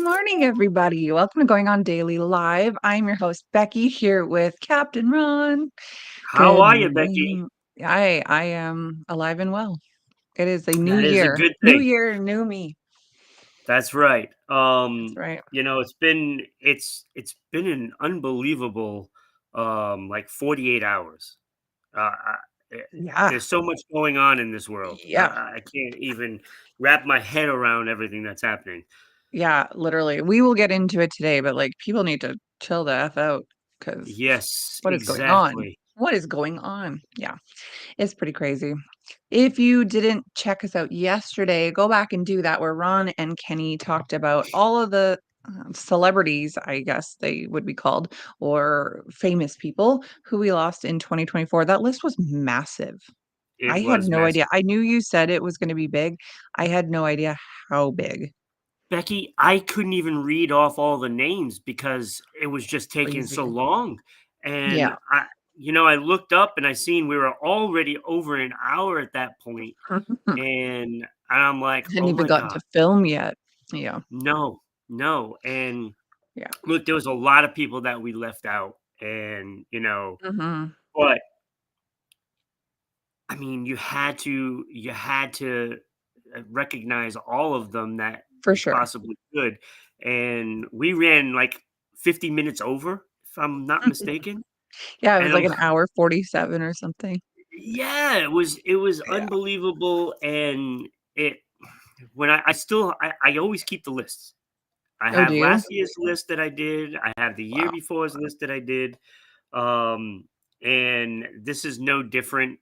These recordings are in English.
morning, everybody. Welcome to Going On Daily Live. I'm your host, Becky, here with Captain Ron. How Good are you, Becky? morning. I am alive and well. It is a new That is a year. good New thing. year, new me. That's right. That's right. It's been an unbelievable like 48 hours. Uh, I, eh, Yeah. there's so much going on in this world. Yeah. I can't even wrap my head around everything that's happening. Yeah, literally. We will get into it today, but people need to chill the F out because Yes, what is going on? exactly. What is going on? Yeah, it's pretty crazy. If you didn't check us out yesterday, go back and do that, where Ron and Kenny talked about all of the celebrities, I guess they would be called, or famous people who we lost in 2024. That list was massive. I It had was no idea. massive. I knew you said it was going to be big. I had no idea how big. Becky, I couldn't even read off all the names because it was just taking so Crazy. long. And Yeah. I looked up and I seen we were already over an hour at that point, and I'm like, Hadn't "Oh even my gotten god, to film yet. Yeah. no, no!" And Yeah. look, there was a lot of people that we left out, and Hmm. but I mean, you had to recognize all of them that For you sure. possibly could, and we ran like 50 minutes over, if I'm not mistaken. Yeah, it was And like an hour 47 or something. yeah, it was Yeah. unbelievable, and it when I always keep the lists. I Oh, do have you? last year's list that I did. I have the year Wow. before's list that I did, um, and this is no different.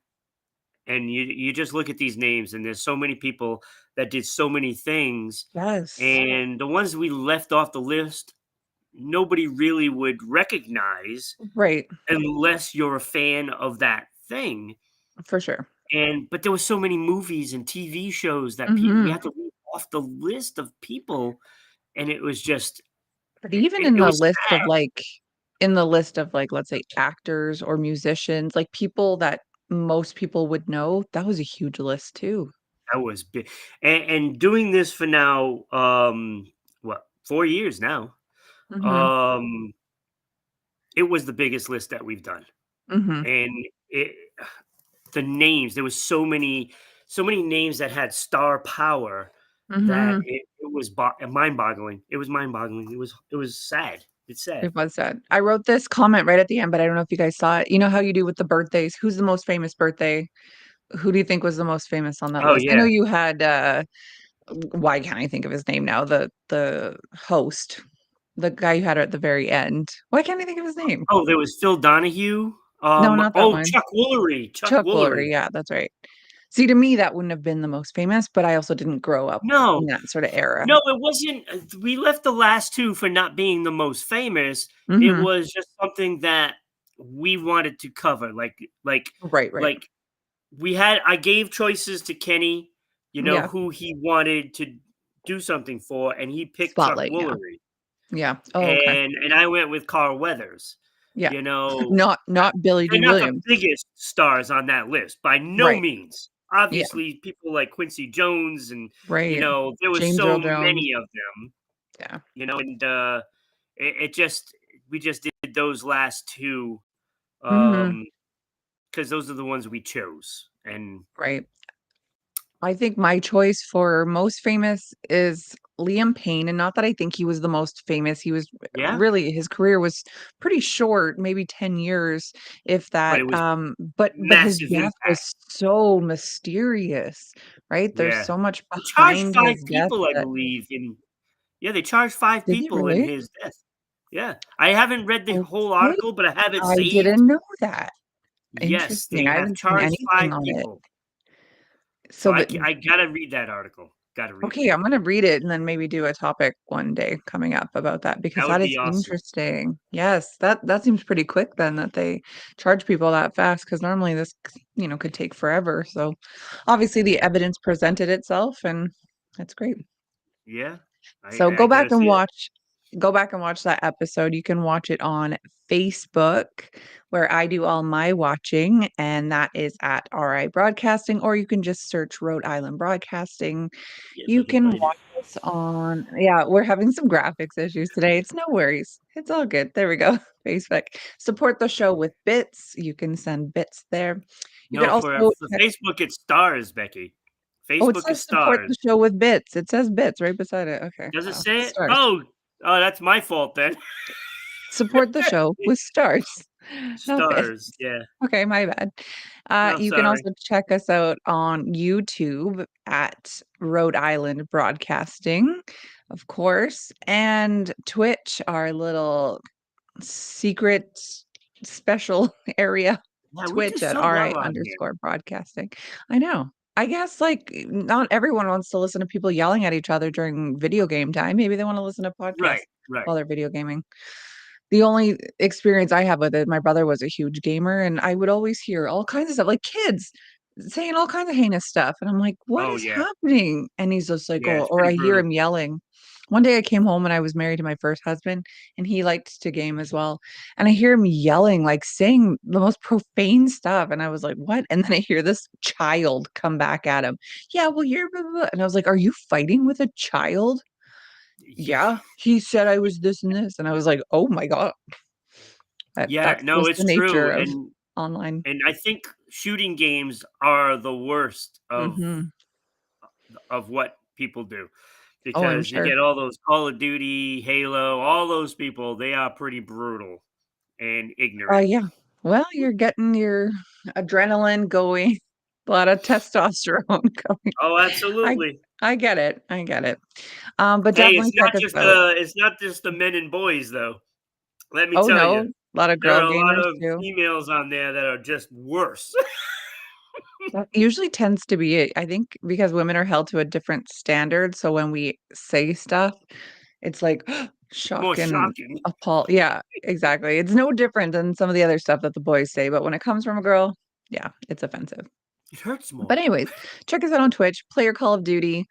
And you just look at these names, and there's so many people that did so many things, Yes. and the ones we left off the list, nobody really would recognize Right. unless you're a fan of that thing. For sure. And but there were so many movies and TV shows that we Mhm. had to leave off the list of people, and it was just But even it in it the was list of, sad. let's say, actors or musicians, like, people that most people would know, that was a huge list too. That was big, and doing this for now, what, 4 years now, Mhm. um, it was the biggest list that we've done, Mhm. and it the names, there was so many names that had star power that Mhm. it was mind-boggling. It was mind-boggling. It was sad. It's sad. It was sad. I wrote this comment right at the end, but I don't know if you guys saw it. You know how you do with the birthdays? Who's the most famous birthday? Who do you think was the most famous on that Oh, list? I know yeah. you had, why can't I think of his name now? The host, the guy you had at the very end. Why can't I think of his name? Oh, there was Phil Donahue. No, not that Oh, one. Chuck Woolery. Chuck Chuck Woolery, Woolery. yeah, that's right. See, to me, that wouldn't have been the most famous, but I also didn't grow up in No, that sorta era. no, it wasn't. We left the last two for not being the most famous. It Mhm. was just something that we wanted to cover. Like, Right, right. like I gave choices to Kenny, Yeah. who he wanted to do something for, and he picked Chuck Spotlight, yeah. Woolery. Yeah. Oh, okay. And I went with Carl Weathers. Yeah. You know, Not Billie they're Jean not the Williams. biggest stars on that list by no Right. means. Yeah. Obviously, people like Quincy Jones, and Right. there was James so Earl Jones. many of them. Yeah. And it just we just did those last two, Mhm. because those are the ones we chose. And Right. I think my choice for most famous is Liam Payne, and not that I think he was the most famous. He was yeah, really, his career was pretty short, maybe 10 years, if but that. it was But his massive death impact. was so mysterious, right? There's Yeah, so much they charged behind five his death people, I that believe. In Yeah, they charged five did they people in really? his death. Yeah, I haven't read the whole Okay. article, but I have it I saved. didn't know that. Yes, Interesting. they I have haven't seen charged anything 5 on it. people. So So that I gotta read that article. Gotta read it. Okay, I'm gonna read it and then maybe do a topic one day coming up about that because That would that be is awesome. interesting. Yes, that seems pretty quick then that they charge people that fast because normally this, could take forever. So obviously the evidence presented itself and that's great. Yeah, So I gotta see it. go back and watch that episode. You can watch it on Facebook where I do all my watching, and that is at RI Broadcasting, or you can just search Rhode Island Broadcasting. Yes, I You can can find watch it. It's on. Yeah, we're having some graphics issues today. It's no worries. It's all good. There we go. Facebook. Support the show with bits. You can send bits there. You could No, also for check. Facebook, it's stars, Becky. Oh, it Facebook is says support the stars. show with bits. It says bits right beside it. Okay. Does it Wow. say it? Stars. Oh, that's my fault then. Support the show with stars. Not Stars, bits. yeah. Okay, my bad. No, You can sorry. also check us out on YouTube at Rhode Island Broadcasting, of course, and Twitch, our little secret special area. Yeah, we do Twitch at so RI well on here. underscore broadcasting. I know. I guess like not everyone wants to listen to people yelling at each other during video game time. Maybe they want to listen to podcasts Right, right. while they're video gaming. The only experience I have with it, my brother was a huge gamer, and I would always hear all kinds of stuff, like kids saying all kinds of heinous stuff, and I'm like, "What Oh, is yeah. happening?" And he's just like, Yeah, "Oh," it's or pretty I hear brutal. him yelling. One day I came home and I was married to my first husband, and he liked to game as well, and I hear him yelling, like, saying the most profane stuff, and I was like, "What?" And then I hear this child come back at him. "Yeah, well, you're blah, blah, blah," and I was like, "Are you fighting with a child?" "Yeah, he said I was this and this," and I was like, "Oh my god." Yeah, That's no, just it's the nature true, of online. and I think shooting games are the worst Mhm. of what people do, Oh, I'm because you sure. get all those Call of Duty, Halo, all those people, they are pretty brutal and ignorant. Yeah. Well, you're getting your adrenaline going, a lot of testosterone going. Oh, I absolutely. I get it, I get it. But Hey, definitely check us out. it's not just the men and boys though. Let me Oh, tell no, you, a lot of there are girl a lot gamers of too. females on there that are just worse. That usually tends to be it. I think because women are held to a different standard, so when we say stuff, it's like More shock and shocking. appall yeah, exactly. It's no different than some of the other stuff that the boys say, but when it comes from a girl, yeah, it's offensive. It hurts But more. anyways, check us out on Twitch, play your Call of Duty,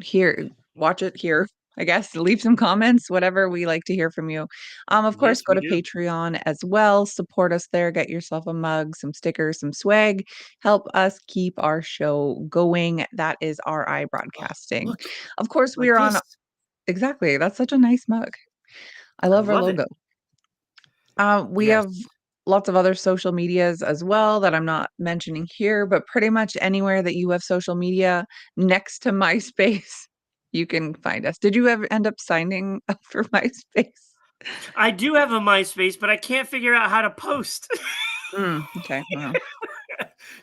here, watch it here, I guess, leave some comments, whatever, we like to hear from you. Of course, Yes, go we to do. Patreon as well, support us there, get yourself a mug, some stickers, some swag, help us keep our show going. That is RI Oh, Broadcasting. look, Of course, we like are this. on exactly, that's such a nice mug. I I love our love it. logo. We Yes. have lots of other social medias as well that I'm not mentioning here, but pretty much anywhere that you have social media next to MySpace, you can find us. Did you ever end up signing up for MySpace? I do have a MySpace, but I can't figure out how to post. Okay, well,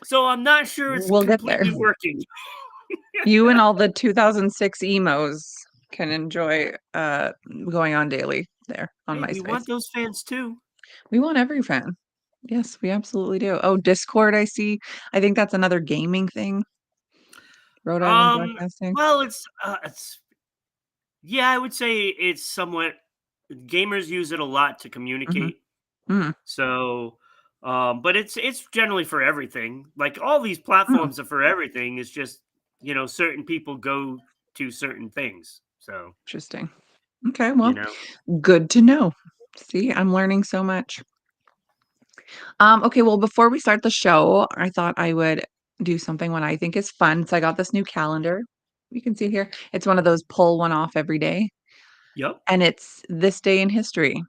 So I'm not sure it's we'll get there. completely working. You and all the 2006 emos can enjoy going on daily there on Hey, we MySpace. want those fans too. We want every fan. Yes, we absolutely do. Oh, Discord, I see. I think that's another gaming thing. Rhode Island Broadcasting. Well, it's yeah, I would say it's somewhat gamers use it a lot to Mhm. communicate. Mm. So, but it's generally for everything. Like all these Oh, platforms are for everything. It's just certain people go to certain things. So interesting. Okay, you well, know, good to know. See, I'm learning so much. Okay, well, before we start the show, I thought I would do something when I think is fun. So I got this new calendar. You can see here. It's one of those pull one off every day, yep. and it's this day in history.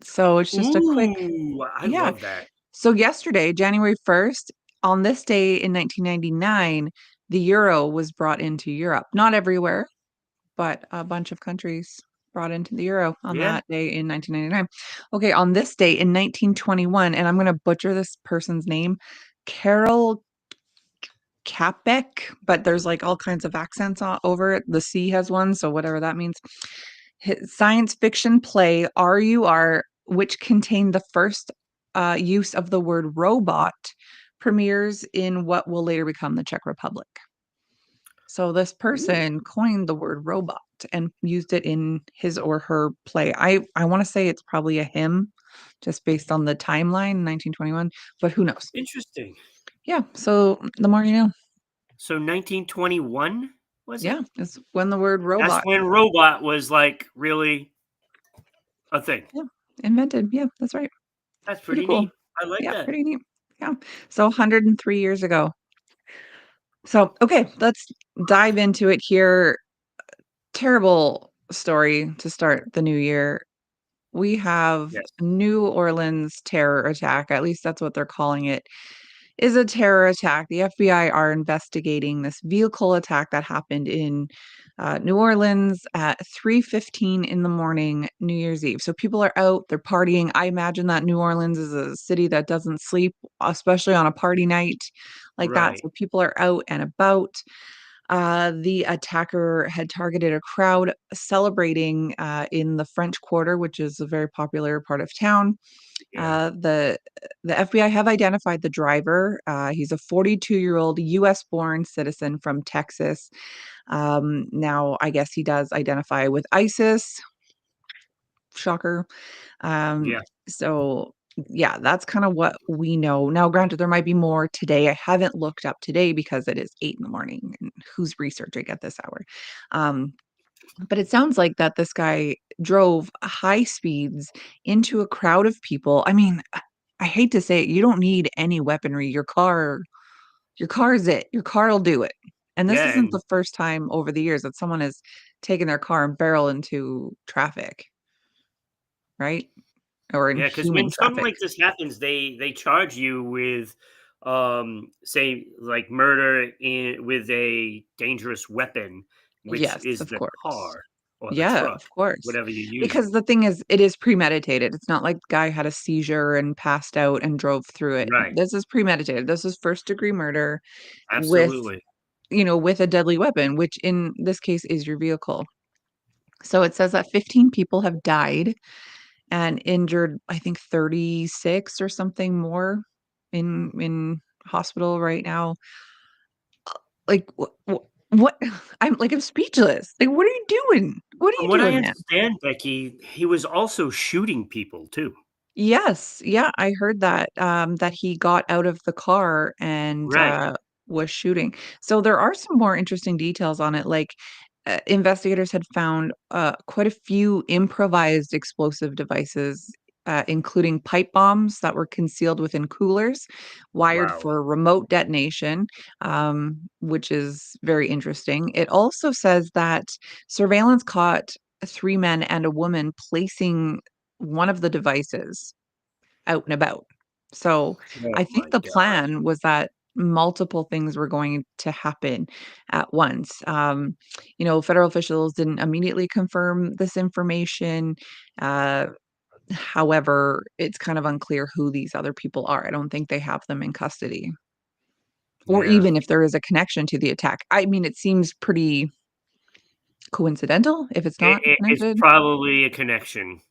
So it's just a quick, Ooh, I yeah. love that. So yesterday, January 1st, on this day in 1999, the euro was brought into Europe. Not everywhere, but a bunch of countries brought into the euro on Yeah. that day in 1999. Okay, on this day in 1921, and I'm gonna butcher this person's name, Carol Capek, but there's like all kinds of accents over it. The C has one, so whatever that means. His science fiction play RUR, which contained the first use of the word robot, premieres in what will later become the Czech Republic. So this Ooh, person coined the word robot and used it in his or her play. I wanna say it's probably a him just based on the timeline, 1921, but who knows? interesting. Yeah, so the more you know. So 1921 was Yeah, it? it's when the word That's robot, when robot was like really a thing. yeah, invented. Yeah, that's right. That's Pretty pretty cool. neat. I like Yeah, that. pretty neat. Yeah. So 103 years ago. So, okay, let's dive into it here. terrible story to start the new year. We have Yes. New Orleans terror attack, at least that's what they're calling it, is a terror attack. The FBI are investigating this vehicle attack that happened in New Orleans at 3:15 in the morning, New Year's Eve. So people are out, they're partying. I imagine that New Orleans is a city that doesn't sleep, especially on a party night like that. Right. So people are out and about. The attacker had targeted a crowd celebrating in the French Quarter, which is a very popular part of town. Yeah. The FBI have identified the driver. He's a 42-year-old U.S.-born citizen from Texas. Now, I guess he does identify with ISIS. Shocker. Um, Yeah. so yeah, that's kind of what we know. Now, granted, there might be more today. I haven't looked up today because it is 8 in the morning, and who's researching at this hour? Um, but it sounds like that this guy drove high speeds into a crowd of people. I mean, I hate to say it, you don't need any weaponry. Your car is it. Your car will do it. And this Yeah. isn't the first time over the years that someone has taken their car and barrel into traffic, right? Or in Yeah, because when human something traffic. like this happens, they charge you with, say, like murder with a dangerous weapon, which Yes, is of the course. car or the Yeah, truck, of course. whatever you're Because using. the thing is, it is premeditated. It's not like the guy had a seizure and passed out and drove through it. Right. This is premeditated. This is first degree murder with, Absolutely. with a deadly weapon, which in this case is your vehicle. So it says that 15 people have died and injured, I think 36 or something more in hospital right now. Like what I'm speechless. Like what are you doing? What are From you what I doing, man? understand, Becky, he was also shooting people too. Yes, yeah, I heard that, that he got out of the car and, Right. was shooting. So there are some more interesting details on it, like, investigators had found, quite a few improvised explosive devices, including pipe bombs that were concealed within coolers, wired Wow. for remote detonation, which is very interesting. It also says that surveillance caught 3 men and a woman placing one of the devices out and about. So, Oh I think my the god. plan was that multiple things were going to happen at once. Federal officials didn't immediately confirm this information. Uh, However, it's kind of unclear who these other people are. I don't think they have them in custody, or Yeah. even if there is a connection to the attack. I mean, it seems pretty coincidental if it's not It's connected. probably a connection.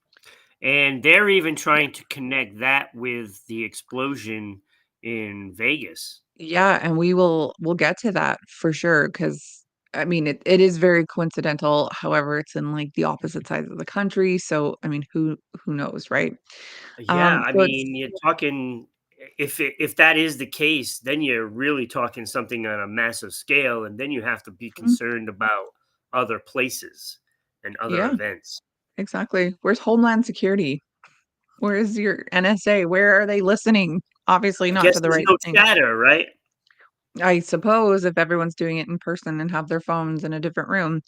And they're even trying to connect that with the explosion in Vegas. Yeah, and we'll get to that for sure. Because I mean, it is very coincidental, however, it's in, like, the opposite sides of the country, so, I mean, who knows, right? Yeah, I So it's mean, you're talking, if that is the case, then you're really talking something on a massive scale, and then you have to be mm, concerned about other places and other yeah, events. exactly. Where's Homeland Security? Where is your NSA? Where are they listening? Obviously I not guess to the there's right no thing. chatter, right? I suppose if everyone's doing it in person and have their phones in a different room.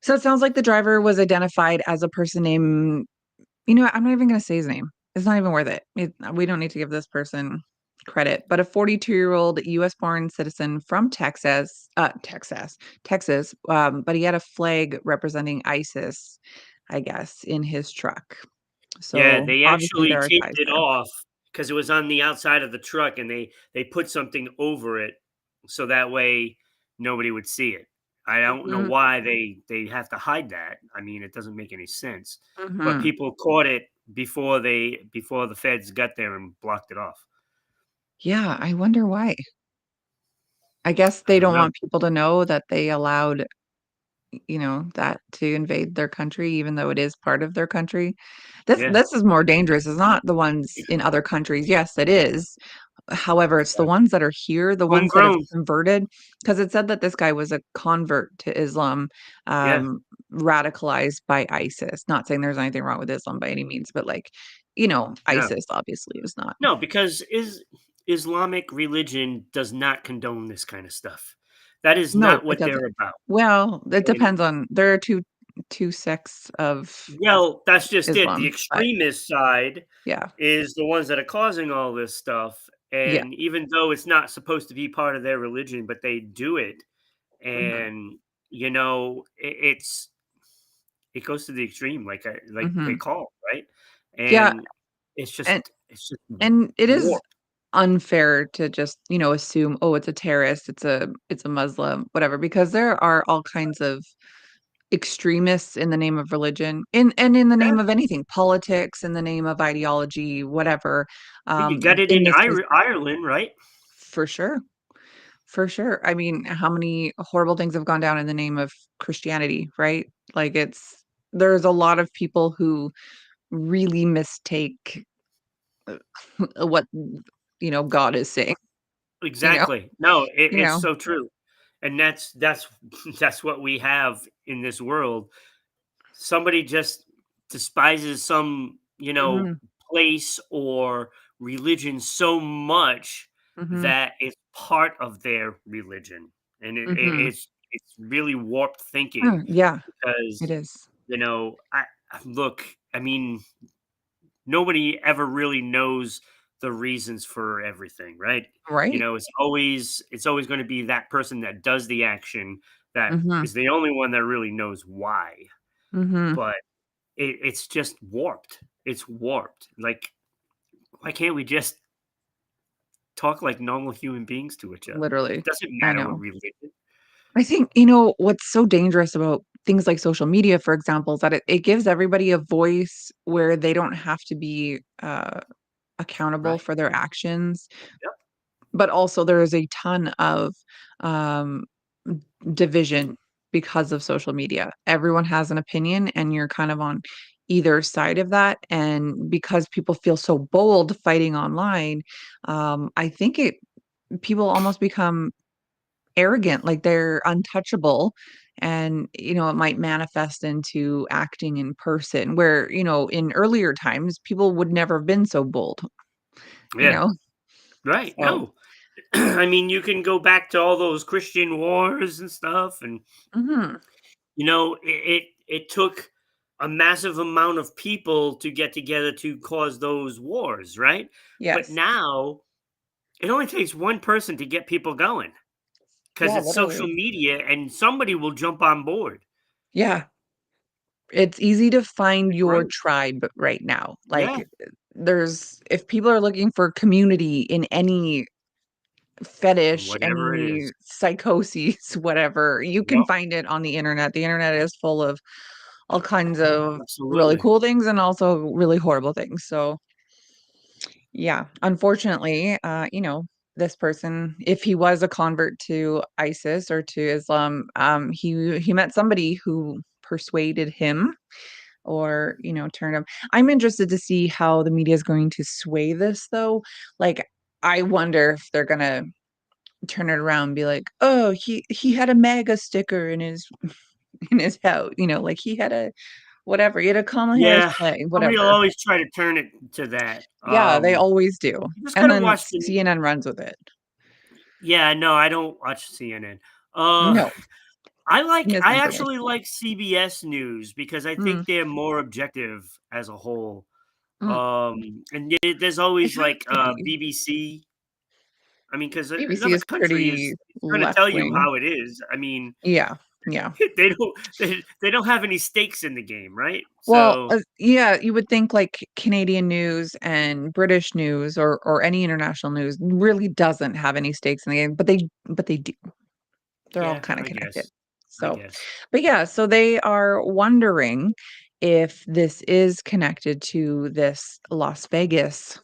So it sounds like the driver was identified as a person named. What? I'm not even gonna say his name. It's not even worth it. We don't need to give this person credit, but a 42-year-old US-born citizen from Texas, but he had a flag representing ISIS, I guess, in his truck. Yeah, So, they obviously, actually there are taped ties it there. off because it was on the outside of the truck, and they put something over it so that way nobody would see it. I don't know Mhm, why they have to hide that. I mean, it doesn't make any sense. But mhm. people caught it before the feds got there and blocked it off. Yeah, I wonder why. I guess I they don't don't know. want people to know that they allowed, that to invade their country even though it is part of their country. This Yeah, this is more dangerous. It's not the ones in other countries. Yes, it is. However, it's the yeah. ones that are here, the ones that have Homegrown. converted, because it said that this guy was a convert to Islam, Yeah. radicalized by ISIS. Not saying there's anything wrong with Islam by any means, but, like, No. ISIS obviously is not. No, because Islamic religion does not condone this kind of stuff. That is No, not it what doesn't. they're about. Well, it And depends on there are two sects of well, that's just it. The Islam, but extremist side yeah. is the ones that are causing all this stuff, Yeah. and even though it's not supposed to be part of their religion, but they do it, Mhm. and, it goes to the extreme, like they Mhm. call, right? Yeah, And it's just and it's just and it is warped. unfair to just, assume, "Oh, it's a terrorist, it's a Muslim," whatever, because there are all kinds of extremists in the name of religion, in the Yeah, name of anything, politics, in the name of ideology, whatever, you got it in in this case Ireland, right? for sure, for sure. I mean, how many horrible things have gone down in the name of Christianity, right? Like, there's a lot of people who really mistake, what, God is saying, you know? Exactly. No, You it's know? so true, and that's that's what we have in this world. Somebody just despises some, Mhm, place or religion so much mhm, that it's part of their religion, and mhm. it's really warped thinking Yeah, it because is. look, I mean, nobody ever really knows the reasons for everything, right? Right. It's always going to be that person that does the action that Mhm, is the only one that really knows why. mhm. But it's just warped. It's warped. Like, why can't we just talk like normal human beings to each other? It Literally. doesn't I matter what know. religion. I think, what's so dangerous about things like social media, for example, is that it gives everybody a voice where they don't have to be, accountable Right. for their actions, Yep. but also there is a ton of, um, division because of social media. Everyone has an opinion, and you're kind of on either side of that, and because people feel so bold fighting online, I think it people almost become arrogant, like they're untouchable, and, it might manifest into acting in person where, in earlier times, people would never have been so bold, you Yeah. know? Right. So No. I mean, you can go back to all those Christian wars and stuff, and mhm. it took a massive amount of people to get together to cause those wars, right? But Yes. now it only takes one person to get people going because Yeah, it's social literally. media and somebody will jump on board. Yeah. It's easy to find It's your great. tribe right now. Yeah. Like, there's if people are looking for community in any fetish, Whatever it any is. psychoses, whatever, you can Yep. find it on the internet. The internet is full of all kinds of really Absolutely. cool things and also really horrible things. So, yeah, unfortunately, this person, if he was a convert to ISIS or to Islam, he met somebody who persuaded him or, turn him. I'm interested to see how the media is going to sway this though. Like, I wonder if they're gonna turn it around and be like, "Oh, he had a MAGA sticker in his in his house," like he had a whatever, he had a Kamala Harris Yeah. flag, Somebody will whatever. always try to turn it to that. Yeah, they always do, You just and gotta then watch the CNN runs with it. Yeah, no, I don't watch CNN. Uh, No, I misinformation. actually like CBS News because I Mm, think they're more objective as a whole. mm. And there's They always have like to be. BBC. I mean, because BBC another is country pretty is going to left tell you wing. how it is. I mean, Yeah, yeah. they don't have any stakes in the game, right? Well, So yeah, you would think like Canadian news and British news or any international news really doesn't have any stakes in the game, but they do. They're all yeah, kinda I connected. guess, I So, guess. but yeah, so they are wondering if this is connected to this Las Vegas,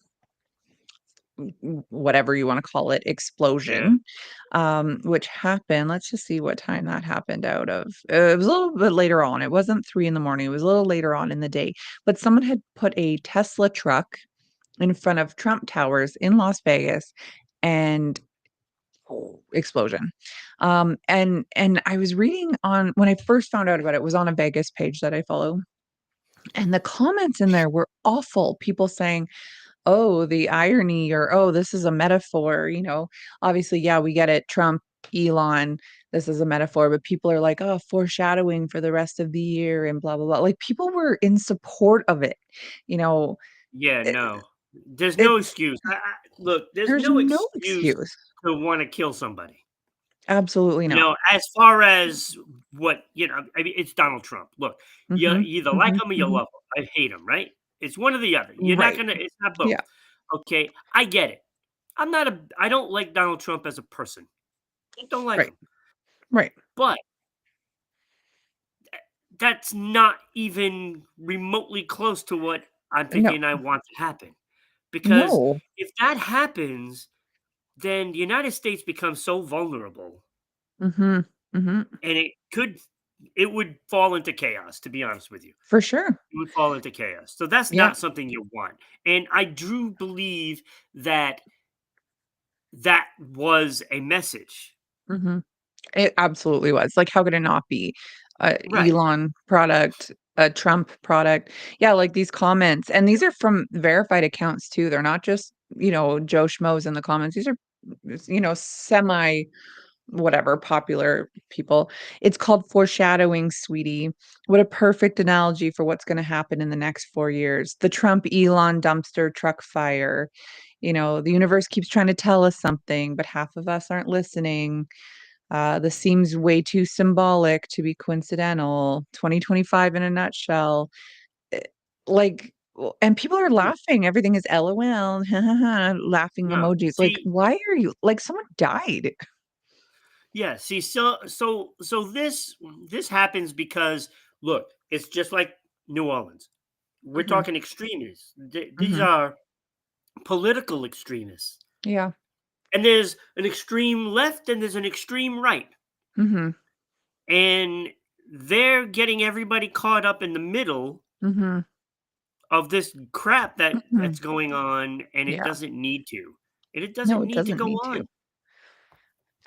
whatever you wanna call it, Yeah, explosion, which happened let's just see what time that happened out of it was a little bit later on, it wasn't 3 in the morning, it was a little later on in the day, but someone had put a Tesla truck in front of Trump Towers in Las Vegas, and explosion. And I was reading on when I first found out about it was on a Vegas page that I follow, and the comments in there were awful. People saying, "Oh, the irony," or "Oh, this is a metaphor," Obviously, yeah, we get it. Trump Elon. This is a metaphor, but people are like, "Oh, foreshadowing for the rest of the year and blah blah blah." Like people were in support of it. You know, Yeah, it, no. There's no it's excuse. Look, there's there's no no excuse excuse. to wanna kill somebody. Absolutely not. As far as what I mean, it's Donald Trump. Look, you Mhm. either like Mhm. him or you Mhm. love him. I hate him, right? It's one or the other. You're not Right. gonna it's not Yeah. both. Okay, I get it. I don't like Donald Trump as a person. I don't like Right. him. Right. But that's not even remotely close to what I'm No. thinking I want to happen. Because No. if that happens, then the United States becomes so vulnerable Mhm. Mhm. and it would fall into chaos, to be honest with you. For sure. It would fall into chaos. So that's Yeah. not something you want. And I do believe that that was a message. Mhm. It absolutely was. Like, how could it not be? A Right. Elon product, a Trump product. Yeah, like these comments, and these are from verified accounts too. They're not just, Joe Schmoes in the comments. These are, semi whatever popular people. It's called foreshadowing, sweetie. What a perfect analogy for what's going to happen in the next 4 years. The Trump Elon dumpster truck fire. The universe keeps trying to tell us something, but half of us aren't listening. This seems way too symbolic to be coincidental. 2025 in a nutshell. Eh, like, and people are Hmm. laughing. Everything is LOL, laughing No. emojis. Like, See, why are you like someone died? yeah, see, so this happens because look, it's just like New Orleans. We're Mhm, talking extremists. These mhm. are political extremists. Yeah. And there's an extreme left and there's an extreme right. Mhm, And they're getting everybody caught up in the middle mhm, of this crap mhm. that's going on, and it Yeah. doesn't need to. And it No, doesn't it need to doesn't go need to. on.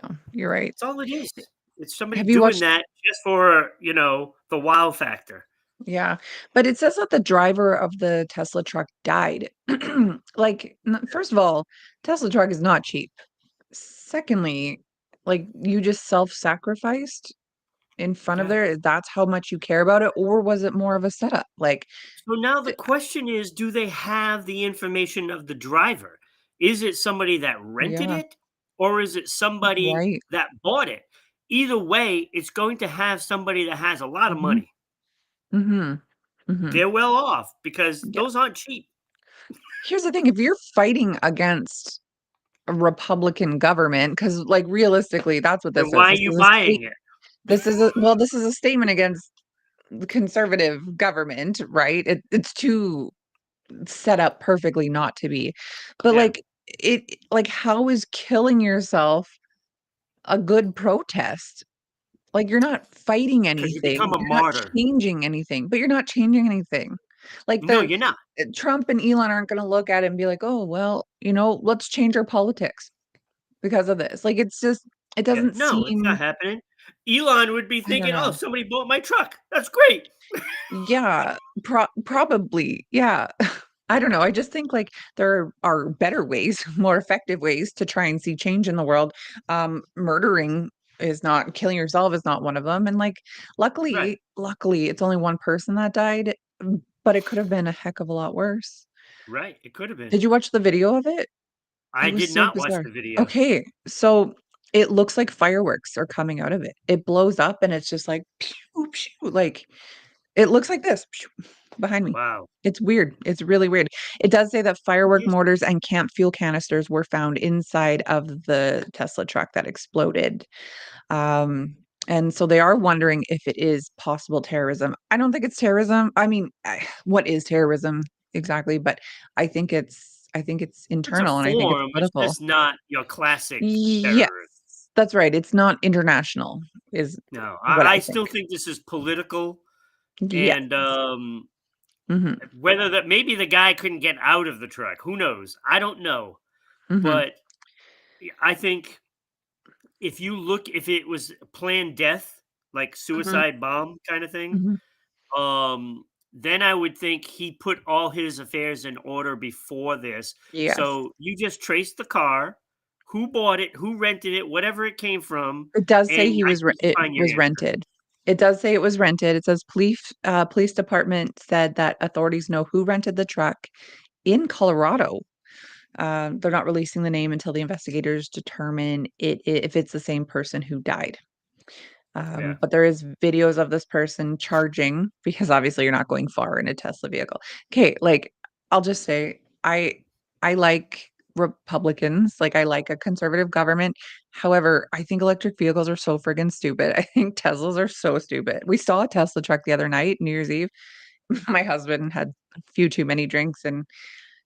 No, you're right. That's all it is. It's somebody Have you doing watched that just for, the wow factor. Yeah, but it says that the driver of the Tesla truck died. Like, first of all, Tesla truck is not cheap. Secondly, like, you just self-sacrificed in front of Yeah. there? That's how much you care about it, or was it more of a setup? Like, So now the d question is, do they have the information of the driver? Is it somebody that rented yeah, it or is it somebody right. that bought it? Either way, it's going to have somebody that has a lot of Mhm, money. mhm, mhm. They're well off because Yeah. those aren't cheap. Here's the thing, if you're fighting against a Republican government, because like, realistically, that's what Then this is. why are you buying it? This is a statement against the conservative government, right? It's too set up perfectly not to be. But, Yeah, like, how is killing yourself a good protest? Like, you're not fighting because you become anything, a you're not martyr. changing anything, but you're not changing anything. Like, No, you're not. Trump and Elon aren't gonna look at it and be like, "Oh, well, let's change our politics because of this." Like, it's just it Yeah, doesn't no, it's not seem happening. Elon would be I don't thinking, "Oh, know. somebody bought my truck. That's great." Yeah, probably, yeah. I don't know, I just think, like, there are better ways, more effective ways to try and see change in the world. Murdering is not killing yourself is not one of them, and, like, Right, luckily, it's only one person that died, but it could have been a heck of a lot worse. right. It could have been. Did you watch the video of it? I It was did so not watch bizarre. the video. Okay, so it looks like fireworks are coming out of it. It blows up and it's just like, pew, pew, like it looks like this behind me. Wow. It's weird. It's really weird. It does say that firework Yes. mortars and camp fuel canisters were found inside of the Tesla truck that exploded. Um, and so they are wondering if it is possible terrorism. I don't think it's terrorism. I mean, what is terrorism exactly? But I think it's It's a internal and I think it's form, it's political. just not your classic Yes, terrorism. that's right. It's not international, is No, what I I think. still think this is political, Yes. and, Mhm. whether that maybe the guy couldn't get out of the truck, who knows? I don't know, Mhm. but I think if it was planned death, like Mhm. suicide bomb kinda thing, Mhm. then I would think he put all his affairs in order before this. Yes. So you just trace the car, who bought it, who rented it, whatever it came from, It does say and he I was re think you it find your was answer. rented. It does say it was rented. It says police department said that authorities know who rented the truck in Colorado. They're not releasing the name until the investigators determine if it's the same person who died. Yeah, But there is videos of this person charging because obviously you're not going far in a Tesla vehicle. Okay, like I'll just say I like Republicans, like I like a conservative government. However, I think electric vehicles are so friggin' stupid. I think Teslas are so stupid. We saw a Tesla truck the other night, New Year's Eve. My husband had a few too many drinks and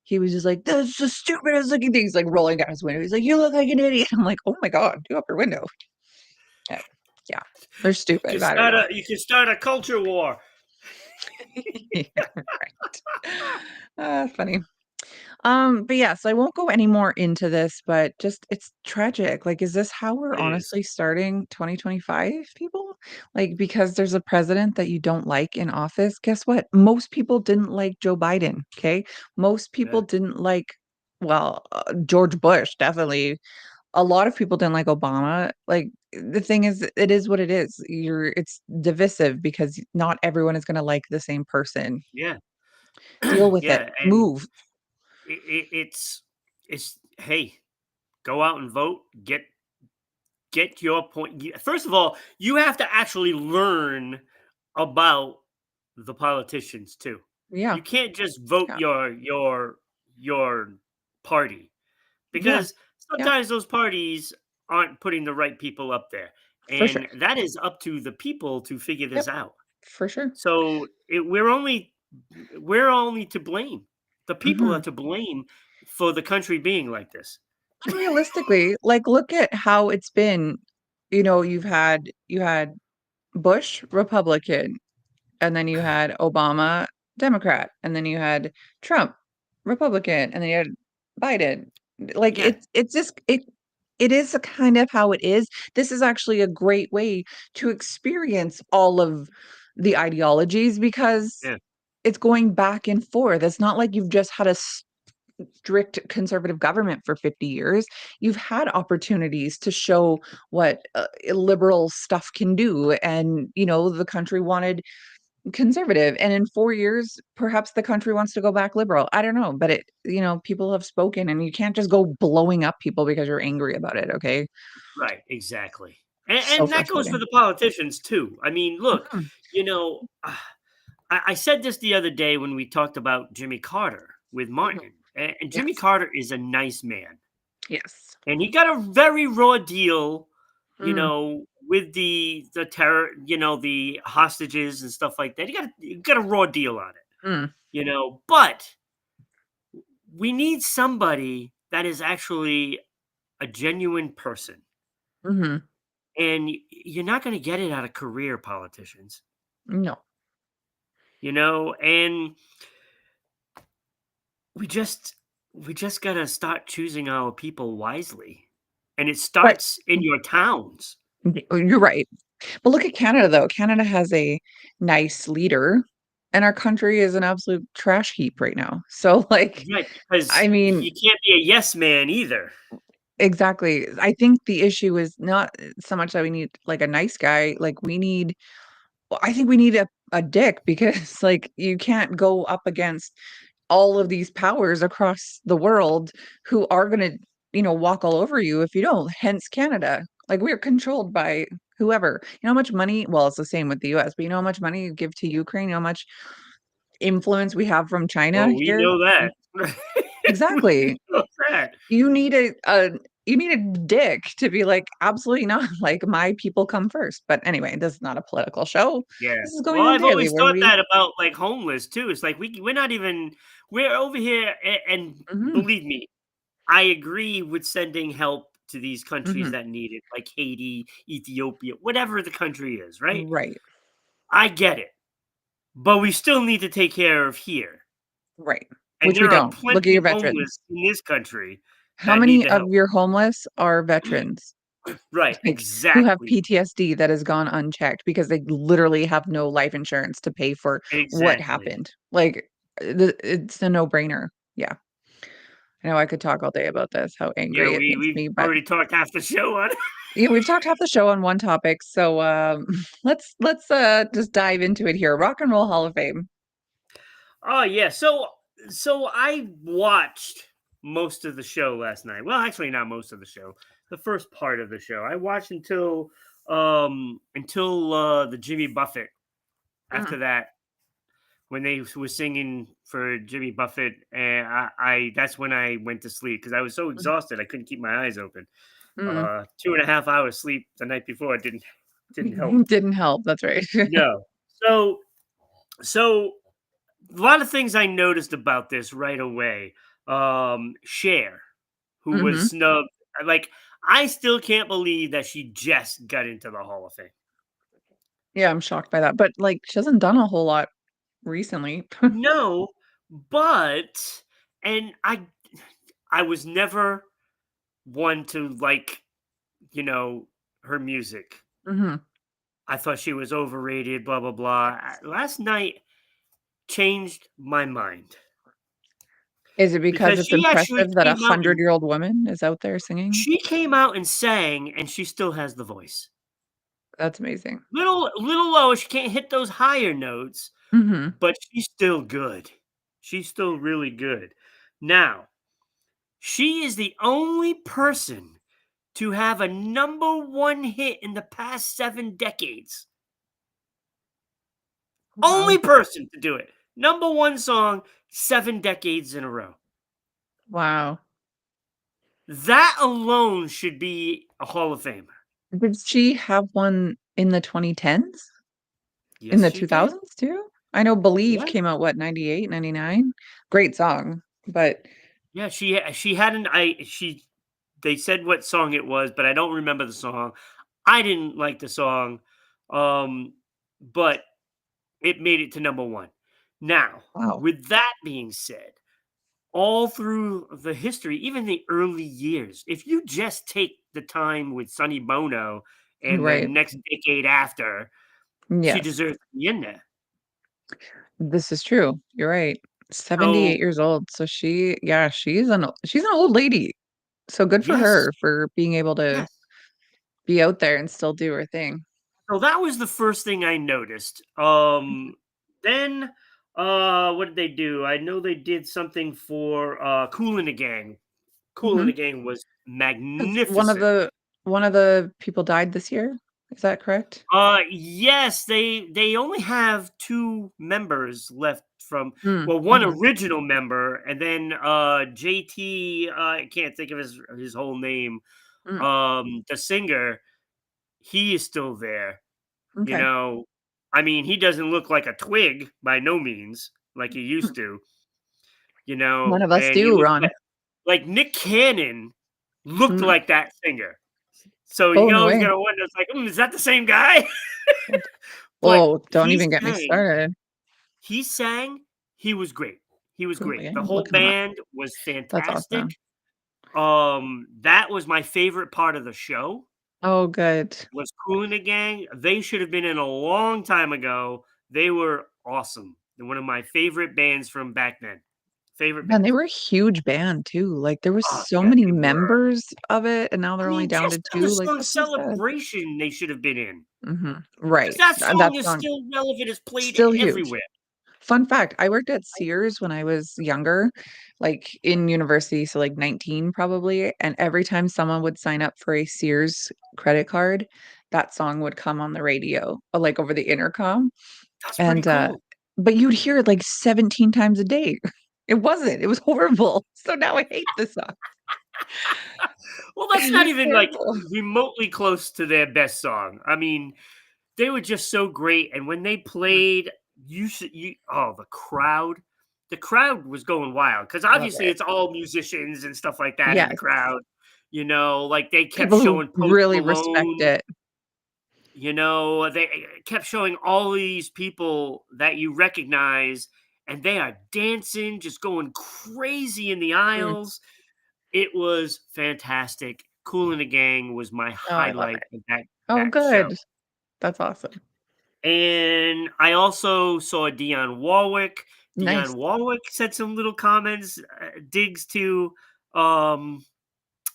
he was just like, "That's the stupidest looking thing." He's like rolling down his window. He's like, "You look like an idiot." I'm like, "Oh my God, do up your window." Yeah, yeah, they're stupid. I don't know. you can start a culture war. Yeah, right. Funny. But yeah, so I won't go any more into this, but just it's tragic. Like, is this how we're It is. honestly starting 2025, people? Like, because there's a president that you don't like in office. Guess what? Most people didn't like Joe Biden. Okay. Most people Yeah, didn't like, well, George Bush, definitely. A lot of people didn't like Obama. Like, the thing is, it is what it is. It's divisive because not everyone is going to like the same person. yeah, Deal with it. yeah, and Move. it's hey, go out and vote. Get your point. First of all, you have to actually learn about the politicians too. Yeah. You can't just vote Yeah. your party, Yeah. because Yeah. sometimes those parties aren't putting the right people up there, For sure. and that is up to the people to figure Yep. this out. For sure. So we're only to blame. The people are Mhm. to blame for the country being like this. And realistically, like, look at how it's been. You had Bush, Republican, and then you had Obama, Democrat, and then you had Trump, Republican, and then you had Biden. Like, Yeah, it's just it is a kind of how it is. This is actually a great way to experience all of the ideologies because yeah, it's going back and forth. It's not like you've just had a strict conservative government for 50 years. You've had opportunities to show what liberal stuff can do. And, the country wanted conservative. And in 4 years, perhaps the country wants to go back liberal. I don't know. But people have spoken and you can't just go blowing up people because you're angry about it. Okay. right, exactly. So And that goes for frustrating. the politicians too. I mean, look, Mhm. I said this the other day when we talked about Jimmy Carter with Mhm. Martin, and Jimmy Yes. Carter is a nice man, Yes. and he got a very raw deal, Mm, with the terror, the hostages and stuff like that. He got a raw deal on it, mm, but we need somebody that is actually a genuine person. mhm. And you're not going to get it out of career politicians, No. and we just we just got to start choosing our people wisely. And it But starts in your towns. you're right. But look at Canada, though. Canada has a nice leader, and our country is an absolute trash heap right now. So, like, Right, because I mean, you can't be a yes man either. exactly. I think the issue is not so much that we need like a nice guy. Like, I think we need a dick because, like, you can't go up against all of these powers across the world who are gonna, walk all over you if you don't, hence Canada. Like, we're controlled by whoever. You know how much money well, it's the same with the US, but you know how much money you give to Ukraine? You know how much influence we have from China Oh, we here? know that. We Exactly. know that. You need a dick to be like, "Absolutely not, like, my people come first." But anyway, this is not a political show. Yeah. This is Well, going on I've daily always where thought we that about, like, homeless too. It's like we're not even we're over here, and Mhm, believe me, I agree with sending help to these countries mhm. that need it, like Haiti, Ethiopia, whatever the country is, right? Right, I get it, but we still need to take care of here, right, and which we there are don't. Look at plenty your of homeless veterans. in this country How that need many the of help. your homeless are veterans, Right, like, who have exactly, PTSD that has gone unchecked because they literally have no life insurance to pay for what exactly. happened? Like, it's a no-brainer. Yeah, I know I could talk all day about this, how Yeah, angry it makes we've me, but already talked half the show on it. yeah, we've talked half the show on one topic, so, let's just dive into it here. Rock and Roll Hall of Fame. Oh yeah, so I watched most of the show last night. Well, actually not most of the show. The first part of the show. I watched until the Jimmy Buffett. Mhm, After that, when they were singing for Jimmy Buffett, and I that's when I went to sleep because I was so mhm, exhausted I couldn't keep my eyes open. mhm. 2.5 hours sleep the night before didn't help. Didn't help, that's right. No. So a lot of things I noticed about this right away. Cher, who was Mhm. snubbed, like I still can't believe that she just got into the Hall of Fame. Yeah, I'm shocked by that, but, like, she hasn't done a whole lot recently. No, but and I was never one to like, you know, her music. Mhm. I thought she was overrated, blah blah blah. Last night changed my mind Is it because because it's impressive that a 100-year-old woman is out there singing? she came out and sang, and she still has the voice. That's amazing. Little low, she can't hit those higher notes, Mhm. but she's still good. She's still really good. Now, she is the only person to have a number one hit in the past 7 decades. Wow. Only person to do it. Number 1 song 7 decades in a row. Wow. That alone should be a Hall of Famer. Did she have one in the 2010s? In Yes, the she did. 2000s too? I know "Believe" Yeah. came out, what, 98, 99? Great song, but Yeah, she had an I she they said what song it was, but I don't remember the song. I didn't like the song, um, but it made it to number 1. Now, wow. with that being said, all through the history, even the early years, if you just take the time with Sonny Bono and the Right. next decade after, she Yes. deserves to be in there. This is true. You're right. 78 So, years old, so she yeah, she's an old lady. So good for yes, her for being able to yes. be out there and still do her thing. So that was the first thing I noticed. Then what did they do? I know they did something for Cool in the Gang. Cool in the Mhm. Gang was 'Cause one of magnificent. the people died this year. Is that correct? Yes, they only have 2 members left from, Mm, well, 1 mhm, original member, and then JT, I can't think of his whole name. mm, The singer, he is still there. You okay. know, I mean, he doesn't look like a twig by no means like he Mm. used to, None of us and he do, looks Ron. like Nick Cannon looked Mm. like that singer. So Oh, you no always way. gotta wonder, it's like, is that the same guy? What? But Oh, don't even get me started. he sang, he was great. He was Cool, great. yeah, The I'm whole looking 'em up. band was That's fantastic. awesome. That was my favorite part of the show. Oh, good. Was Kool and the Gang. They should have been in a long time ago. They were awesome. They're one of my favorite bands from back then. Favorite Man, they bands. were a huge band too, like, there was Oh, so yeah, many they were. members of it, and now I they're only mean, down to just on the 2, like, song that's so sad. "Celebration" they should have been in, Mhm. because Right. that That song is song still relevant, it's played still huge. everywhere. Fun fact, I worked at Sears when I was younger, like, in university, so, like, 19 probably, and every time someone would sign up for a Sears credit card, that song would come on the radio, like, over the intercom, That's pretty and, cool. but you'd hear it, like, 17 times a day. It was horrible, so now I hate the song. Well, It that's not was even, like, terrible. remotely close to their best song. I mean, they were just so great, and when they Mhm. played, you oh, the crowd was going wild because Love obviously it. it's all musicians and stuff like that in the Yes. crowd, like, they kept People who showing Post really respect Malone, it. they kept showing all these people that you recognize, and they are dancing, just going crazy in the Mm. aisles. It was fantastic. Kool and the Gang was my Oh, I love highlight it. of Oh, that show. good. That's awesome. And I also saw Dionne Warwick. Nice. Dionne Warwick said some little comments, digs to, um,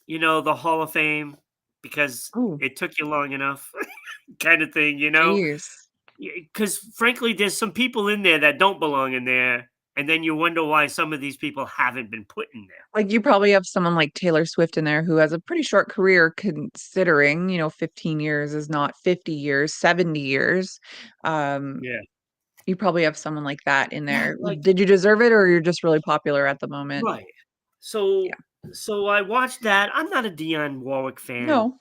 the Hall of Fame because Oh, it took you long enough kind of thing, jeez. Because frankly, there's some people in there that don't belong in there, and then you wonder why some of these people haven't been put in there. Like, you probably have someone like Taylor Swift in there who has a pretty short career considering, 15 years is not 50 years, 70 years. Um, Yeah. you probably have someone like that in Yeah, there. like Did you deserve it or you're just really popular at the moment? right. So Yeah. so I watched that. I'm not a Dionne Warwick fan, No.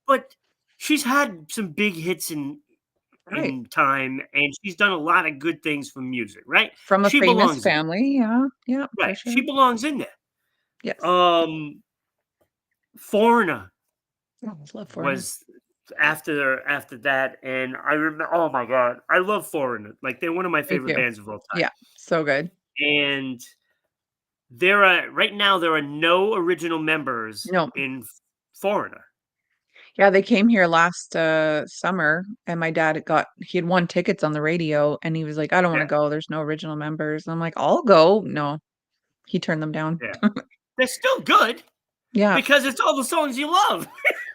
but she's had some big hits Right. in time, and she's done a lot of good things for music, right? From a She famous belongs in it. family, yeah, yeah, for Right. She sure. belongs in there. Yes. Um, Foreigner Oh, I love Foreigner. was after that, and I remember. Oh my god, I love Foreigner. Like they're one of my Me favorite too. bands of all time. Yeah, so good. And right now there are no original members No. in Foreigner. Yeah, they came here last, summer, and my dad he had won tickets on the radio, and he was like, "I don't wanna Yeah, go, there's no original members." I'm like, "I'll go." No, he turned them down. yeah. They're still good Yeah, because it's all the songs you love,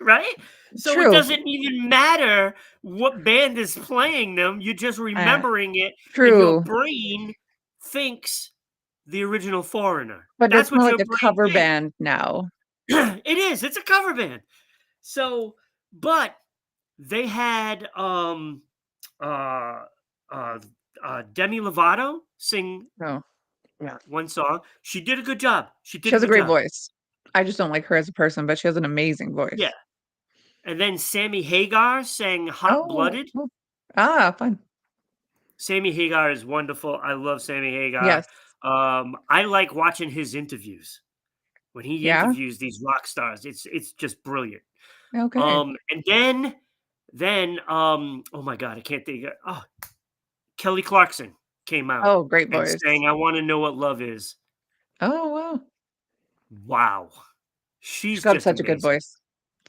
right? So it true, doesn't even matter what band is playing them. You're just uh, remembering it, and your true, brain thinks the original Foreigner. but That's it's more what like your a brain cover thinks. band now. It is. It's a cover band. So, but they had uh uh Demi Lovato sing Oh, yeah. one song. She did a good job. She She did a has a good great job. voice. I just don't like her as a person, but she has an amazing Yeah. voice. And then Sammy Hagar sang Hot Oh, Blooded. oh. Ah, fun. Sammy Hagar is wonderful. I love Sammy Hagar. Yes. I like watching his interviews. When he Yeah? interviews these rock stars, it's just brilliant. Okay. And then oh my god, I can't think of Kelly Clarkson came out Oh, great and voice. sang "I Wanna Know What Love Is." Oh, wow. Wow. She's She's got just such a good amazing. voice.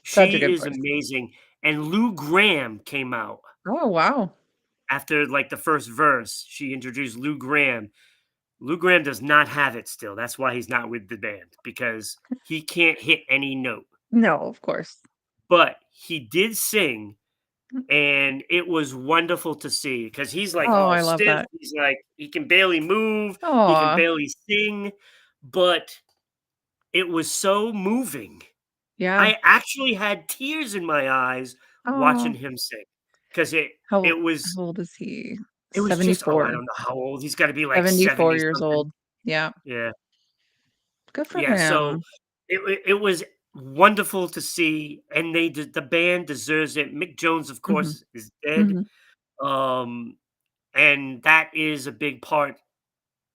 Such a She good is voice. amazing, and Lou Gramm came out Oh, wow. after, like, the first verse. She introduced Lou Gramm. Lou Gramm does not have it still. That's why he's not with the band, because he can't hit any note, No, of course. but he did sing, and it was wonderful to see because he's, like, Oh, all I love stiff. that. He's like he can barely move, he can Aw. barely sing, but it was so moving. Yeah. I actually had tears in my eyes Oh. watching him sing, 'cause it How it was how old is he? it was just I 74. don't know how old, he's gotta be, like, 74 70 years something. old. Yeah. Yeah. Good for Yeah, so him. it was wonderful to see, and the band deserves it. Mick Jones, of Mhm. course, is dead, Mhm. um, and that is a big part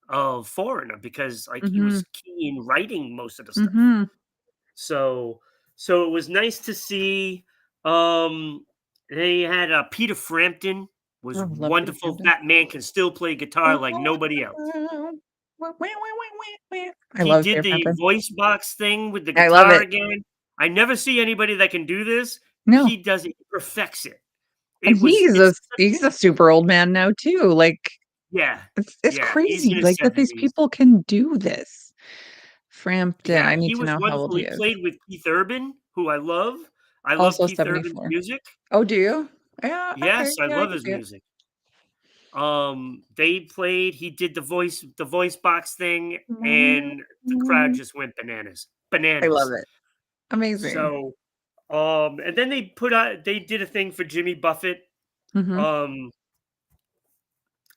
of Foreigner because, like, he Mhm. was key in writing most of the stuff. Mhm. So it was nice to see. Um, they had Peter Frampton was Oh, love Peter wonderful. Frampton. That man can still play guitar like nobody else. I He love did Peter the Frampton. voice box thing with the I love guitar it. again. I never see anybody that can do this. No. He does it. He perfects it. And It's he's a super old man now too, like, yeah, it's yeah. He's in crazy, his like, that these 70s. people can do this. Frampton, Yeah, I need he to was know how old wonderful. he He is. played with Keith Urban, who I love. I love Also Keith Urban's 74. music. Oh, do you? Yeah, okay, Yes, I yeah, I love can his see it. music. They played. He did the voice box thing, and the crowd just went bananas, I love bananas. it. Amazing. So, and then they did a thing for Jimmy Buffett. Mhm. Um,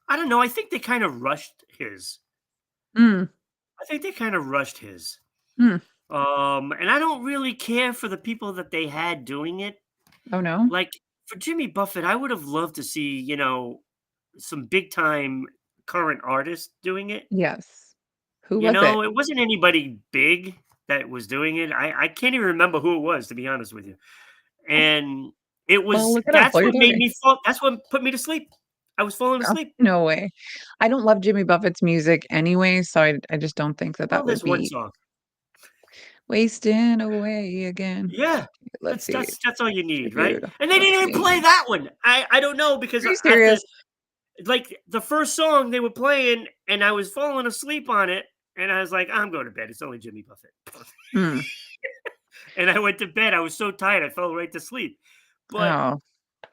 I don't know. I think they kind of rushed his. Mm, I think they kind of rushed his. mm. And I don't really care for the people that they had doing it. Oh, no? Like for Jimmy Buffett, I would have loved to see, some big time current artists doing it. Yes. Who was it? It wasn't anybody big that was doing it. I can't even remember who it was, to be honest with you. And it Well, was look it up while you're talking. that's what put me to sleep. I was falling Oh, asleep. no way. I don't love Jimmy Buffett's music anyway, so I just don't think that Well, that would there's one be song. wasting away again. Yeah. Let's see. That's all you need, right? Dude, And they let's didn't even see. play that one. I don't know because Are you after serious? like the first song they were playing and I was falling asleep on it And I was like, I'm going to bed. It's only Jimmy Buffett. Hmm. And I went to bed. I was so tired. I fell right to sleep. But Oh,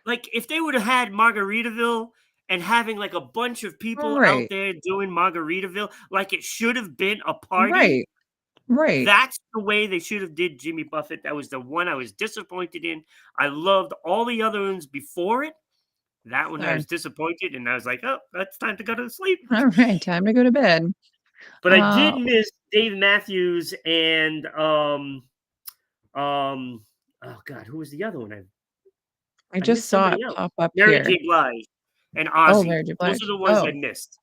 like, if they would have had Margaritaville and having like a bunch of people out right, there doing Margaritaville, like it should have been a party. right, right. That's the way they should have did Jimmy Buffett. That was the one I was disappointed in. I loved all the other ones before it. That one I So, was disappointed, and I was like, "Oh, that's time to go to sleep." all right, time to go to bed. But I Uh, did miss Dave Matthews and um oh god, who was the other one? I I just missed saw it somebody else. pop up Mary here. J. Blige and Oh, Ozzy. Mary J. Those are Blige. the ones I Oh, missed.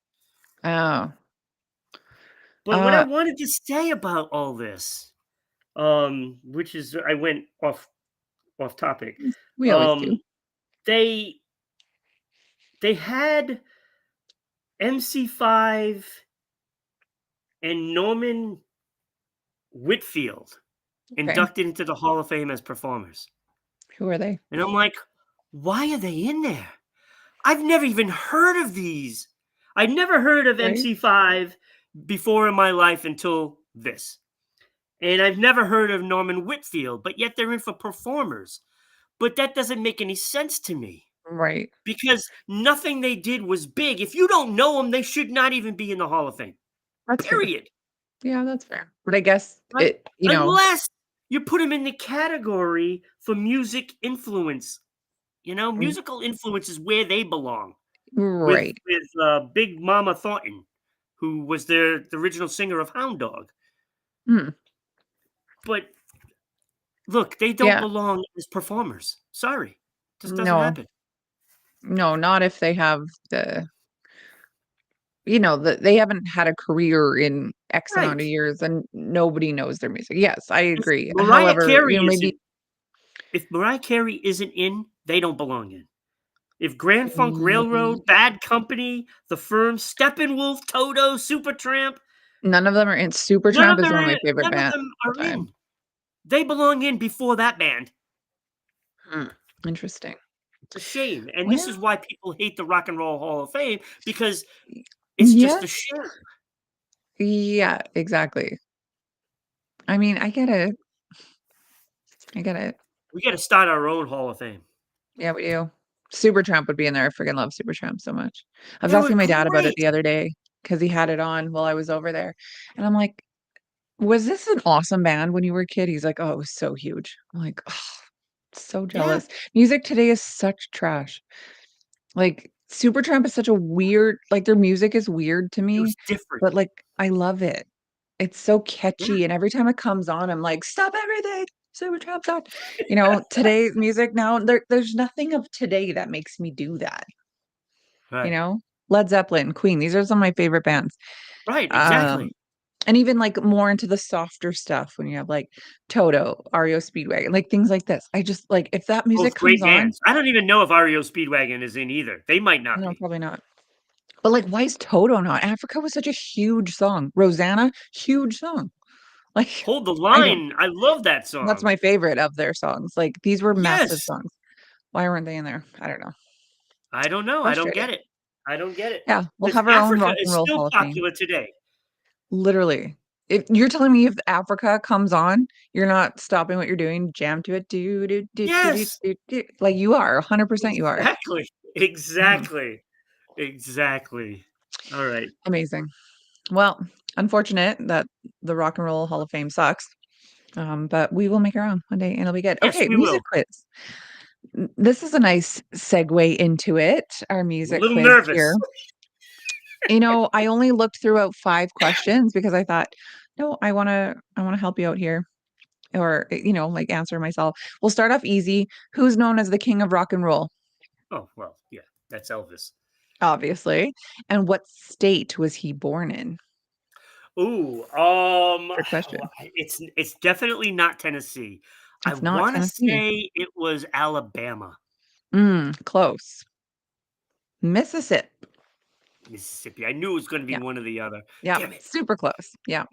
oh, But what I uh, wanted to say about all this, which is I went off topic. we always do. Um, they they had MC5 and Norman Whitfield Okay, inducted into the Hall of Fame as performers. who are they? And I'm like, why are they in there? I've never even heard of these. I never heard of Right, MC5 before in my life until this. And I've never heard of Norman Whitfield, but yet they're in for performers. But that doesn't make any sense to me right. because nothing they did was big. If you don't know them, they should not even be in the Hall of Fame. That's fair. Period. Yeah, that's fair. But I guess Right? it, you know, Unless you put them in the category for music influence. You know, mm, musical influence is where they belong right. with Big Mama Thornton, who was the original singer of Hound Dog. Hmm. But look, they don't Yeah, belong as performers. Sorry, just doesn't no, happen. no, not if they have the, they haven't had a career in X amount Right. of years and nobody knows their music. Yes, I If agree. Mariah However, Carey maybe isn't if Mariah Carey isn't in, they don't belong in. If Grand Funk mm, Railroad, Bad Company, The Firm, Steppenwolf, Toto, Supertramp, none of them are in. Supertramp is one of my favorite none of bands them of are all time. in. They belong in before that band. Hmm. Interesting. It's a shame, and this is Well, why people hate the Rock and Roll Hall of Fame because it's just a yes. shame. Yeah, exactly. I mean, I get it. I get it. We gotta start our own Hall of Fame. Yeah, we do. Supertramp would be in there. I freaking love Supertramp so much. I was They were asking my dad about it great. the other day because he had it on while I was over there. And I'm like, was this an awesome band when you were a kid? He's like, oh, it was so huge. I'm like, oh, so Yeah, jealous. Music today is such trash. Like, Supertramp is such a weird, like, their music is weird to it me, was different. but, like, I love it. It's so Yeah, catchy, and every time it comes on, I'm like, "Stop everything! Supertramp's on." Today's music now, there's nothing of today that makes me do that, you right. know? Led Zeppelin, Queen, these are some of my favorite bands. Right, Um, exactly. and even, like, more into the softer stuff when you have, like, Toto, REO Speedwagon, like, things like this. I just like, if that music Both comes great on bands. I don't even know if REO Speedwagon is in either. They might not no, be. probably not. But, like, why is Toto not? Africa was such a huge song. Rosanna, huge song. Like, Hold the I don't Line, I love that that's song. my favorite of their songs. Like, these were massive Yes. songs. Why weren't they in there? I don't know. I don't know, I don't Frustrating. get it. I don't get it. Yeah, we'll Because have our own Africa rock and is roll still Hall of Fame. popular today. Literally. If you're telling me if Africa comes on, you're not stopping what you're doing, jam to it, do, do, do, do, do, Yes, do, do. Like, you are, 100% you are. exactly, Mhm. exactly, exactly. Alright. Amazing. Well, unfortunate that the Rock and Roll Hall of Fame sucks, but we will make our own one day, and it'll be good. Yes, Okay, we music will. quiz. This is a nice segue into it, our I'm a music little quiz here. nervous. I only looked through out 5 questions because I thought, "No, I wanna help you out here," or, like, answer myself. We'll start off easy. Who's known as the king of rock and roll? Oh, well, yeah, that's Elvis. Obviously. And what state was he born in? Ooh, Good question. it's definitely not Tennessee. I It's not wanna Tennessee. say it was Alabama, Close. Mississippi. Mississippi. I knew it was gonna be Yeah, one or the other. yeah, Damn it. super close. Yeah.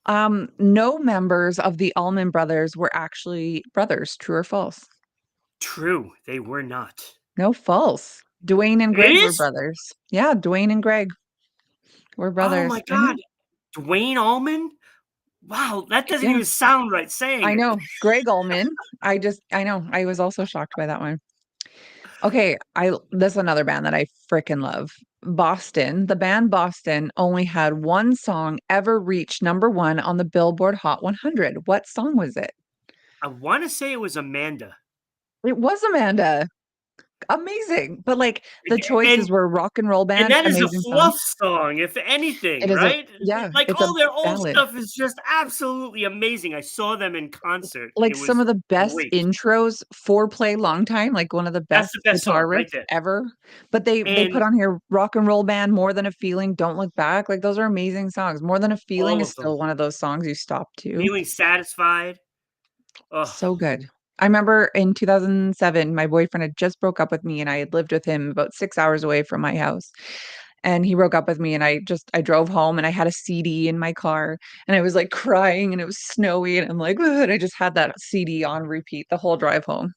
No members of the Allman Brothers were actually brothers, true or false? True, they were not. No, false. Dwayne and It Greg were is? brothers. Yeah, Dwayne and Greg were Oh brothers. my god. Dwayne Allman? Wow, that doesn't Yeah, even sound right saying I it. know. Greg Allman. I know. I was also shocked by that one. Okay, I this is another band that I fricking love. Boston. The band Boston only had one song ever reach number 1 on the Billboard Hot 100. What song was it? I wanna say it was Amanda. It was Amanda. Amazing. But, like, the And choices and were Rock and Roll and Band, that is a amazing song. fluff song, if anything, It is a right? yeah, Like, it's a all their old ballad. stuff is just absolutely amazing. I saw them in concert. It Like, some was of the best great. intros, "Foreplay Long Time," like, one of the That's best the best guitar song right riffs there. ever. But they put And on here Rock and Roll Band, More Than a Feeling, Don't Look Back, like, those are amazing songs. More Than a Feeling all is of them. still one of those songs you stop to. Feeling Satisfied. Oh, So good. I remember in 2007, my boyfriend had just broke up with me, and I had lived with him about 6 hours away from my house. And he broke up with me, and I drove home, and I had a CD in my car, and I was, like, crying, and it was snowy, and I'm like, "Ugh," and I just had that CD on repeat the whole drive home.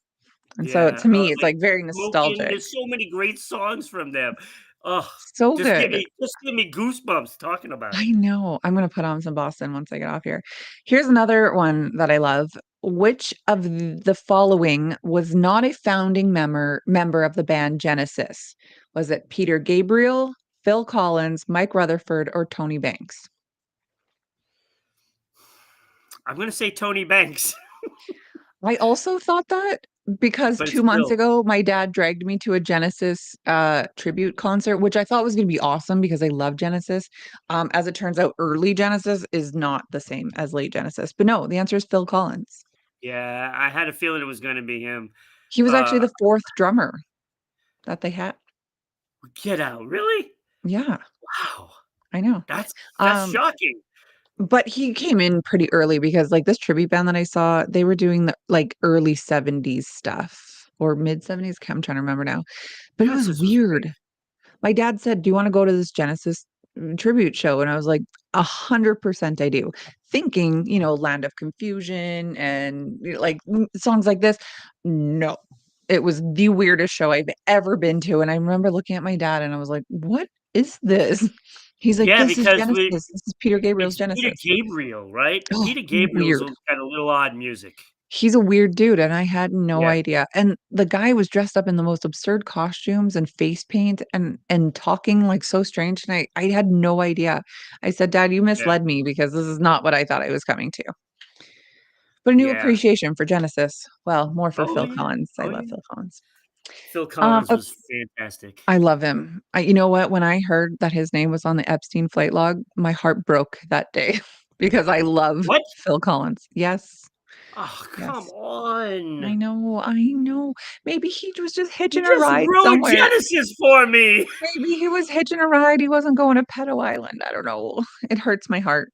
And so yeah. to me, it's, Like, like, very Smoking, nostalgic. there's so many great songs from them. Oh, So good. just give me goosebumps talking about it. I know. I'm gonna put on some Boston once I get off here. Here's another one that I love. Which of the following was not a founding member of the band Genesis? Was it Peter Gabriel, Phil Collins, Mike Rutherford, or Tony Banks? I'm gonna say Tony Banks, I also thought that because but it's 2 months Phil. ago, my dad dragged me to a Genesis, tribute concert, which I thought was gonna be awesome because I love Genesis. As it turns out, early Genesis is not the same as late Genesis, but no, the answer is Phil Collins. Yeah, I had a feeling it was gonna be him. He was actually Uh, the 4th drummer that they had. get out, really? Yeah, Wow, I know. that's Um, shocking. but he came in pretty early because, like, this tribute band that I saw, they were doing the, like, early '70s stuff or mid-70s, I'm trying to remember now, but it was Genesis was great. weird. My dad said, "Do you wanna go to this Genesis, tribute show?" And I was like, "100% I do." Thinking, Land of Confusion and, like, songs like this. No. It was the weirdest show I've ever been to, and I remember looking at my dad and I was like, "What is this?" He's like, Yeah, "This is because Genesis. This is Peter Gabriel's it's Peter Genesis." Gabriel, right? Oh, Peter Gabriel's weird. got a little odd music. He's a weird dude, and I had no Yeah, idea, and the guy was dressed up in the most absurd costumes and face paint and talking, like, so strange, and I had no idea. I said, "Dad, you yeah. misled me because this is not what I thought I was coming to." But a new Yeah. appreciation for Genesis. Well, more for Oh, Phil yeah. Collins. I Oh, love yeah. Phil Collins. Phil Collins O was fantastic. I love him. You know what? When I heard that his name was on the Epstein flight log, my heart broke that day because I love What? Phil Collins. Yes, Oh, come yes. on. I know. Maybe he was just You hitching a just ride ruined somewhere. Genesis for me. Maybe he was hitching a ride, he wasn't going to Pedo Island, I don't know. It hurts my heart.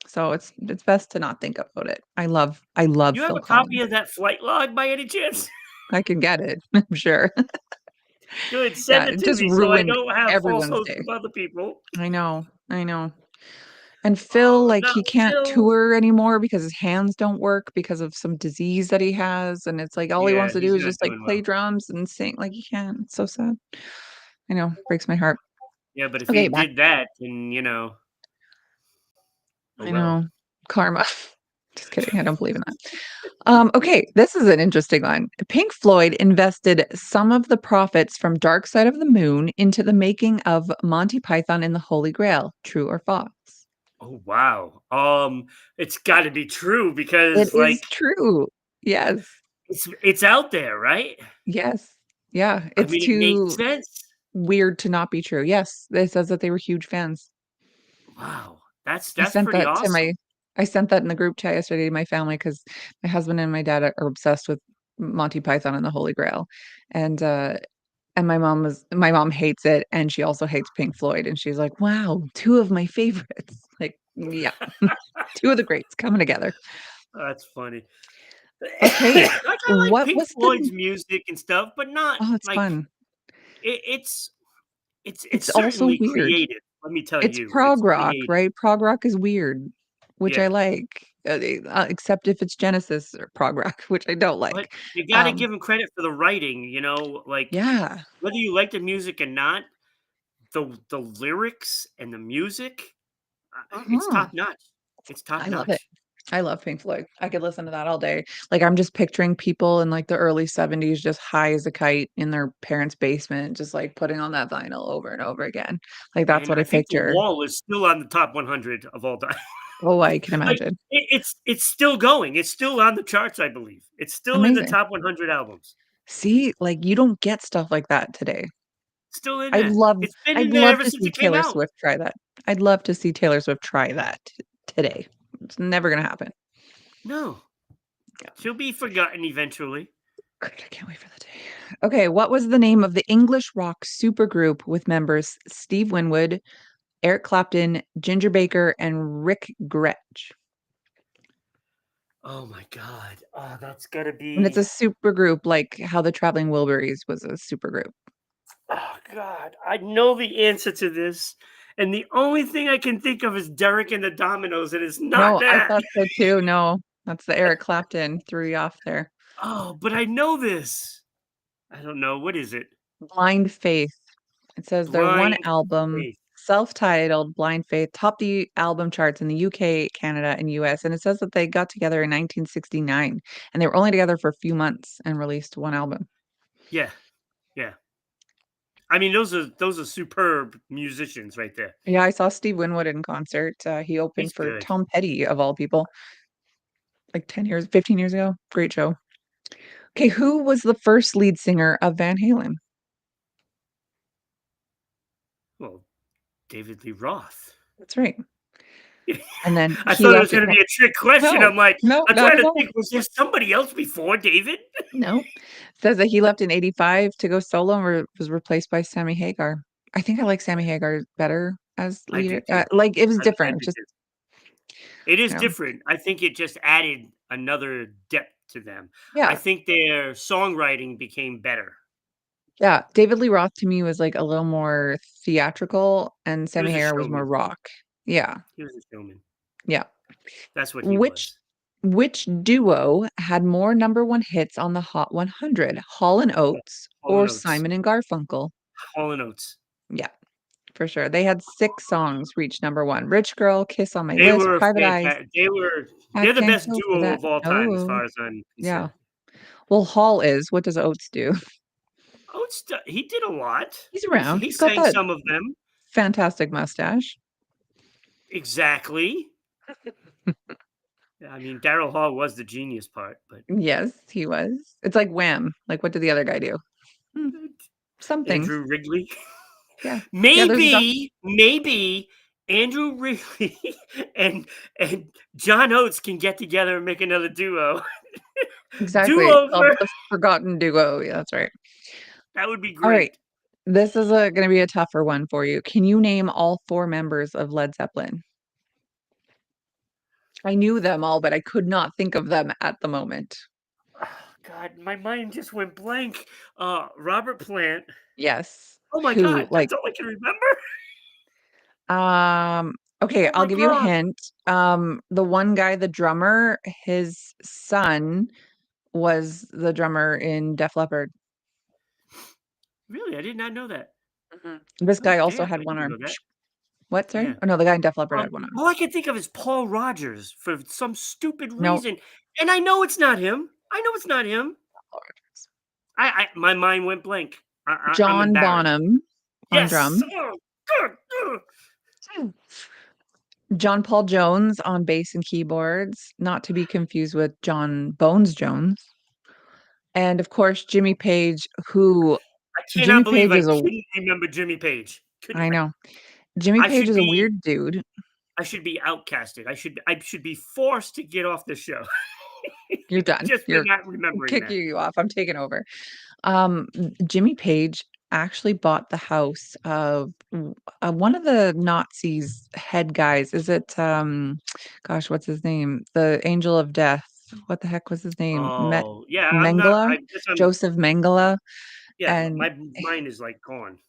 So it's best to not think about it. I love You have Phil a copy Collins. of that flight log by any chance? I can get it, I'm sure. Good, Yeah, send it it to just me so I ruined don't have false everyone's hopes day. with other people. I know. And Phil, Oh, like, no, he can't Phil. tour anymore because his hands don't work because of some disease that he has, and it's like all he Yeah, wants to do he's is not just, like, doing play well. drums and sing, like, he can't. It's so sad. I know, breaks my heart. Yeah, but if he Okay, back did that, then, oh I well. know. Karma. Just kidding, I don't believe in that. Okay, this is an interesting one. Pink Floyd invested some of the profits from Dark Side of the Moon into the making of Monty Python and the Holy Grail. True or false? Oh, wow. It's gotta be true It because, is like, true. Yes. it's out there, right? Yes. Yeah, I it's mean, it makes too sense. weird to not be true. Yes, it says that they were huge fans. Wow. I That's sent pretty that to awesome. my I sent that in the group chat yesterday to my family because my husband and my dad are obsessed with Monty Python and the Holy Grail, and, uh and my mom hates it, and she also hates Pink Floyd, and she's like, "Wow, 2 of my favorites." Like, yeah, 2 of the greats coming together. That's funny. Okay, I kinda like what Pink was Floyd's the music and stuff, but not oh, it's like fun. it's It's also certainly weird. creative, let me tell It's you. It's prog rock, creative. right? Prog rock is weird, which I Yeah. like, except if it's Genesis or prog rock, which I don't But like. you gotta Um, give him credit for the writing, like, yeah, whether you like the music or not, the lyrics and the music, It's Mhm. top notch. It's top I love it. notch. I love Pink Floyd. I could listen to that all day. Like, I'm just picturing people in, like, the early '70s just high as a kite in their parents' basement, just, like, putting on that vinyl over and over again. Like, that's And what I I think The picture. Wall is still on the top 100 of all time. Oh, I can Like, imagine. it's still going. It's still on the charts, I believe. It's still in the Amazing. top 100 albums. See, like, you don't get stuff like that today. Still in there. It's been I'd in there love ever to since see it came Taylor out. Swift try that. I'd love to see Taylor Swift try that today. It's never gonna happen. No, Yeah. she'll be forgotten eventually. Good, I can't wait for the day. Okay, what was the name of the English rock supergroup with members Steve Winwood, Eric Clapton, Ginger Baker, and Rick Gretsch? Oh my god. Oh, that's gotta And it's a be. supergroup like how the Traveling Wilburys was a supergroup. Oh god. I know the answer to this, and the only thing I can think of is Derek and the Dominoes, and it's not No, I that. thought so too. No, that's the Eric Clapton. Threw you off there. Oh, but I know this. I don't know. What is it? Blind Faith. It says their one Blind album, Faith. self-titled Blind Faith, topped the album charts in the UK, Canada, and US. And it says that they got together in 1969 and they were only together for a few months and released one album. Yeah, yeah. I mean, those are superb musicians right there. Yeah, I saw Steve Winwood in concert. He opened He's for good. Tom Petty, of all people, like 10 years, 15 years ago. Great show. Okay, who was the first lead singer of Van Halen? Well, David Lee Roth. That's right. And then I he thought it was left it. gonna be a trick question. No, I'm like, no, I'm not trying at to all. think, was there somebody else before David? No. Says that he left in '85 to go solo and was replaced by Sammy Hagar. I think I like Sammy Hagar better as I leader. did too. Like, it was I different. did Just, too. It is you know. different. I think it just added another depth to them. I Yeah. think their songwriting became better. Yeah. David Lee Roth to me was like a little more theatrical and He Sammy was a Hagar was more showman. rock. Yeah. He was a showman. Yeah. That's what he Which was. which duo had more #1 hits on the Hot 100? Hall& and Oates Hall or and Oates. Simon& and Garfunkel? Hall and Oates. Yeah, for sure. They had 6 songs reach #1. Rich Girl, Kiss on My They List, were Private Eyes, fantastic. I They're the Can't best Go For duo That. of all time as Oh, far as I'm yeah. concerned. Well, Hall is. What does Oates do? Oates, he did a lot. He's around. He He's got sang that some of them. fantastic mustache. Exactly. Yeah, I mean, Daryl Hall was the genius part, but Yes, he was. It's like Wham! Like, what did the other guy do? Hmm, some things. Andrew Wrigley. Yeah. Yeah, there's a doc Maybe Andrew Wrigley and John Oates can get together and make another duo. Do exactly. It's called over. The Forgotten Duo. Yeah, that's right. That would be Alright. great. This is gonna be a tougher one for you. Can you name all 4 members of Led Zeppelin? I knew them all, but I could not think of them at the moment. Oh, God, my mind just went blank. Robert Plant. Yes. Oh my Who, God, like, that's all I can remember. okay, Oh I'll my give you a God. hint. The one guy, the drummer, his son was the drummer in Def Leppard. Really, I did not know that. This Oh guy also damn, had I one didn't arm. know that. What, sorry? Yeah. Oh, no, the guy in Def Leppard had one arm. All I can think of is Paul Rogers for some stupid No, reason, and I know it's not him. I know it's not him. My mind went blank. I'm John embarrassed. Bonham on Yes. drums. Oh, God, ugh. John Paul Jones on bass and keyboards, not to be confused with John Bones Jones. And of course, Jimmy Page, who I Jimmy cannot believe Page I is a couldn't remember Jimmy Page. Couldn't I know. Jimmy I Page should is a be weird dude. I should be outcasted. I should be forced to get off the show You're done. just for You're not I'm remembering that. kicking you off. I'm taking over. Jimmy Page actually bought the house of one of the Nazis' head guys. Is it gosh, what's his name? The Angel of Death. What the heck was his name? Oh, yeah, I'm not Mengele? I guess I'm Joseph Mengele. yeah, And my mind is, like, gone.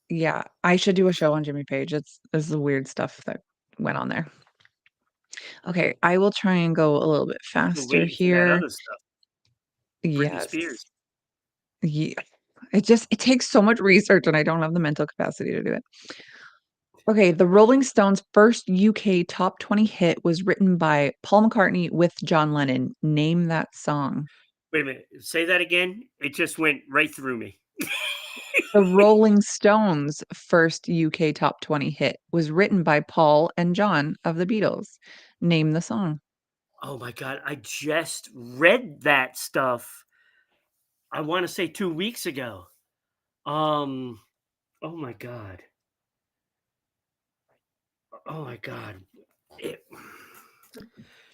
yeah, I should do a show on Jimmy Page. This is the weird stuff that went on there. Okay, I will try and go a little bit I've been faster waiting for that here. other stuff. Britney Yes. Spears. Yeah. It takes so much research and I don't have the mental capacity to do it. Okay, the Rolling Stones' first UK top 20 hit was written by Paul McCartney with John Lennon. Name that song. Wait a minute. Say that again. It just went right through me. The Rolling Stones' first UK top 20 hit was written by Paul and John of the Beatles. Name the song. Oh my god, I just read that stuff. I want to say 2 weeks ago. Um, oh my god. Oh my god. It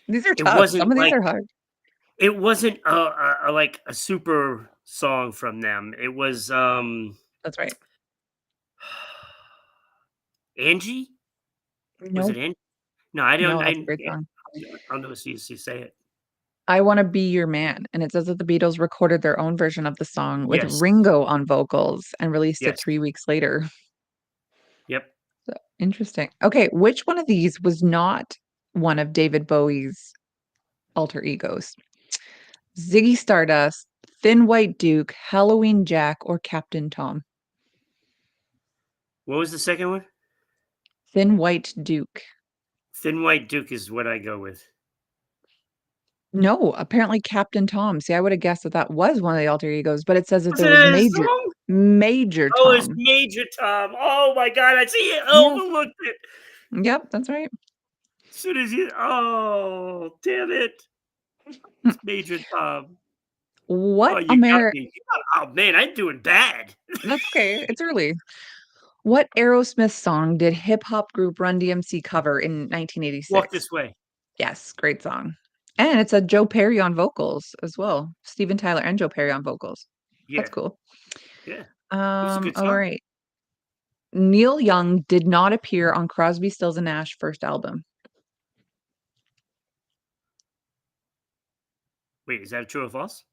These are it tough. Some wasn't of these like are hard. it wasn't like a super song from them. It was That's right. Angie? Was it Nope. Angie? No, I don't No, that's a great yeah, song. I'll never see you say it. I Wanna Be Your Man, and it says that the Beatles recorded their own version of the song with Yes. Ringo on vocals and released it Yes. 3 weeks later. Yep. So, interesting. Okay, which one of these was not one of David Bowie's alter egos? Ziggy Stardust, Thin White Duke, Halloween Jack, or Captain Tom? What was the second one? Thin White Duke. Thin White Duke is what I go with. No, apparently Captain Tom. See, I would have guessed that that was one of the alter egos, but it says that Was there it was a song? Major Oh, it's Tom. Major Tom. Oh my god, I see it. Yes. Overlooked it. Yep, that's right. Soon as you oh, damn it. Hmm. It's Major Tom. Oh, What you got Amer me. Oh man, I'm doing bad. That's okay. It's early. What Aerosmith song did hip hop group Run DMC cover in Walk 1986? this way. Yes, great song. And it's a Joe Perry on vocals as well. Steven Tyler and Joe Perry on vocals. That's Yeah, cool. yeah. It was a good All song. right. Neil Young did not appear on Crosby, Stills and Nash first album. Wait, is that true or false?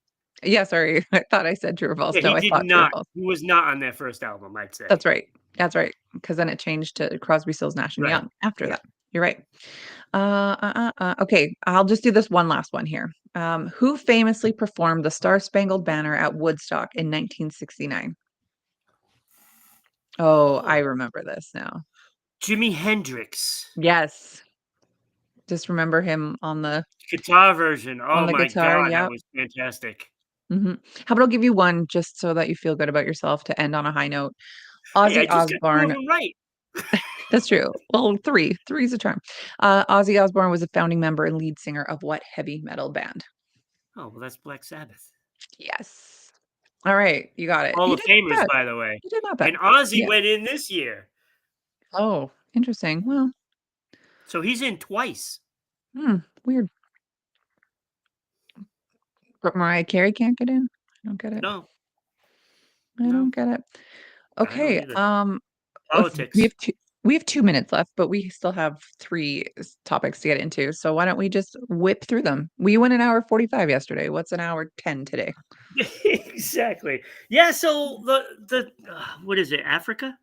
Yeah, sorry. I thought I said true or false. Yeah, No, he I did thought true or not. false. He was not on their first album, I'd say. That's right. That's right. Because then it changed to Crosby, Stills, Nash and Right. Young after Yeah. that. You're right. Okay, I'll just do this one last one here. Who famously performed the Star Spangled Banner at Woodstock in 1969? Oh, I Oh, remember this now. Jimi Hendrix. Yes, just remember him Guitar version. on Oh the my guitar. god, that Yep. was fantastic. How about I'll give you one just so that you feel good about yourself to end on a high note. Hey, I Ozzy just got 2 of Osbourne. them right. That's true. Well, 3. 3 is a charm. Ozzy Osbourne was a founding member and lead singer of what heavy metal band? Oh, well, that's Black Sabbath. Yes. All right, you got it. Hall You of did not Famers, bad. by the way. You did not bad. And Ozzy Yeah. went in this year. Oh, interesting. Well, So he's in twice. weird. But Mariah Carey can't get in? I don't get it. No, I don't no, get it. I don't Okay, either. if Politics. we have 2 minutes left, but we still have 3 topics to get into, so why don't we just whip through them? We went an hour 45 yesterday. What's an hour 10 today? Exactly. Yeah, so the what is it, Africa?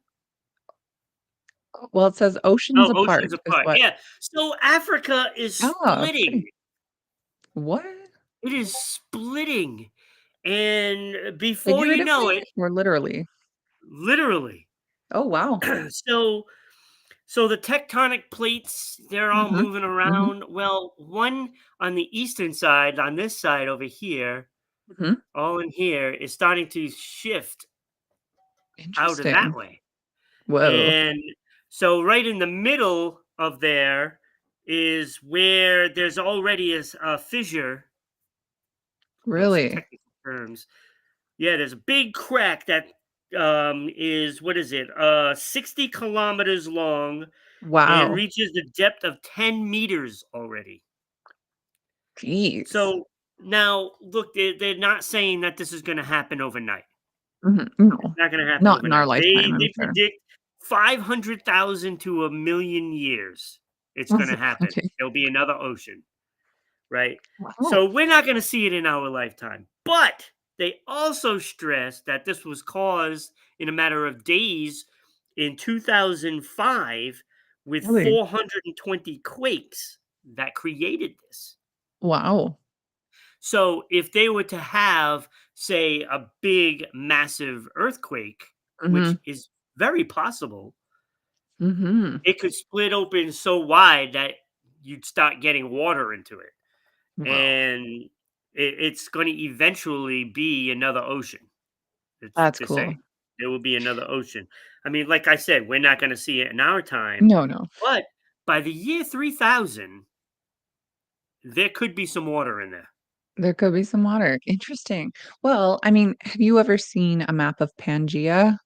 Well, it says oceans Oh, apart oceans is apart. what. Yeah. So Africa is Ah, splitting. pretty. What? It is splitting. And before you know Figuratively it, or literally? literally. Oh, wow. So so the tectonic plates, they're all Mhm. moving Mhm. around. Well, one on the eastern side, on this side over here, Mhm. all in here, is starting to shift out of that Interesting. way. Whoa. And so right in the middle of there is where there's already a fissure. Those Really? technical terms. Yeah, there's a big crack that is what is it? 60 kilometers long and Wow. reaches the depth of 10 meters already. Jeez. So now, look, they're not saying that this is going to happen overnight. Mhm. It's No. not going to happen Not in our overnight. lifetime, I'm They sure. predict 500,000 to a million years. It's going to happen. Okay. There'll be another ocean, right? Wow. So we're not going to see it in our lifetime. But they also stress that this was caused in a matter of days in 2005 with Really? 420 quakes that created this. Wow. So if they were to have, say, a big, massive earthquake, which Mhm. is very possible, Mhm. It could split open so wide that you'd start getting water into it, Wow. and it's going to eventually be another ocean. It's That's to cool. say there will be another ocean. I mean, like I said, we're not going to see it in our time, No, no. but by the year 3000, there could be some water in there. There could be some water. Interesting. Well, I mean, have you ever seen a map of Pangea?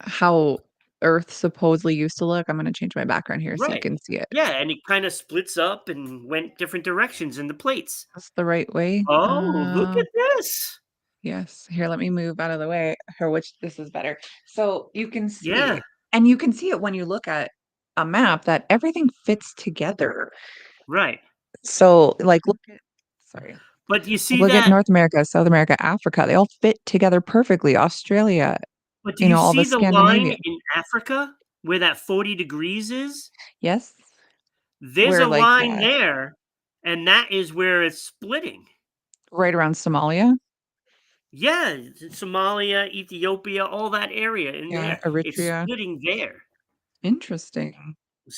How Earth supposedly used to look? I'm gonna change my background here so you Right. can see it. Yeah, and it kind of splits up and went different directions in the plates. That's the right way. Oh, look at this. Yes. Here, let me move out of the way. Here, which this is better. So you can see, Yeah, and you can see it when you look at a map that everything fits together. right. So, like, look at, sorry, But you like, see look at that North America, South America, Africa. They all fit together perfectly. Australia, but do you all the see the line Scandinavia. in Africa where that 40 degrees is? Yes. There's Where a like line there, and that is where it's splitting. right around Somalia. Yeah, Somalia, Ethiopia, all that area in Yeah, there. It's Eritrea. splitting there. Interesting.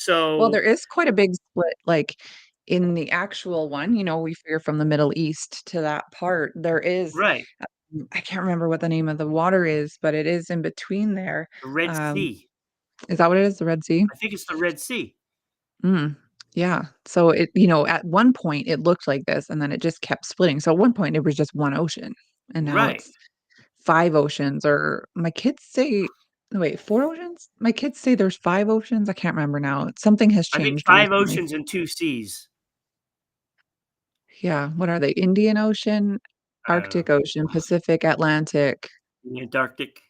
Well, there So is quite a big split, like, in the actual one, we figure from the Middle East to that part, there is, right, I can't remember what the name of the water is, but it is in between there. the Red Um, Sea. is that what it is, the Red Sea? I think it's the Red Sea. Mm, yeah. So at one point it looked like this, and then it just kept splitting. So at one point it was just one ocean, and now Right. it's 5 oceans, or my kids say wait, 4 oceans? My kids say there's 5 oceans, I can't remember now. Something has I think changed 5 recently. oceans and 2 seas. Yeah, what are they? Indian Ocean, I don't know. Arctic Ocean, Pacific, Atlantic, The Antarctic.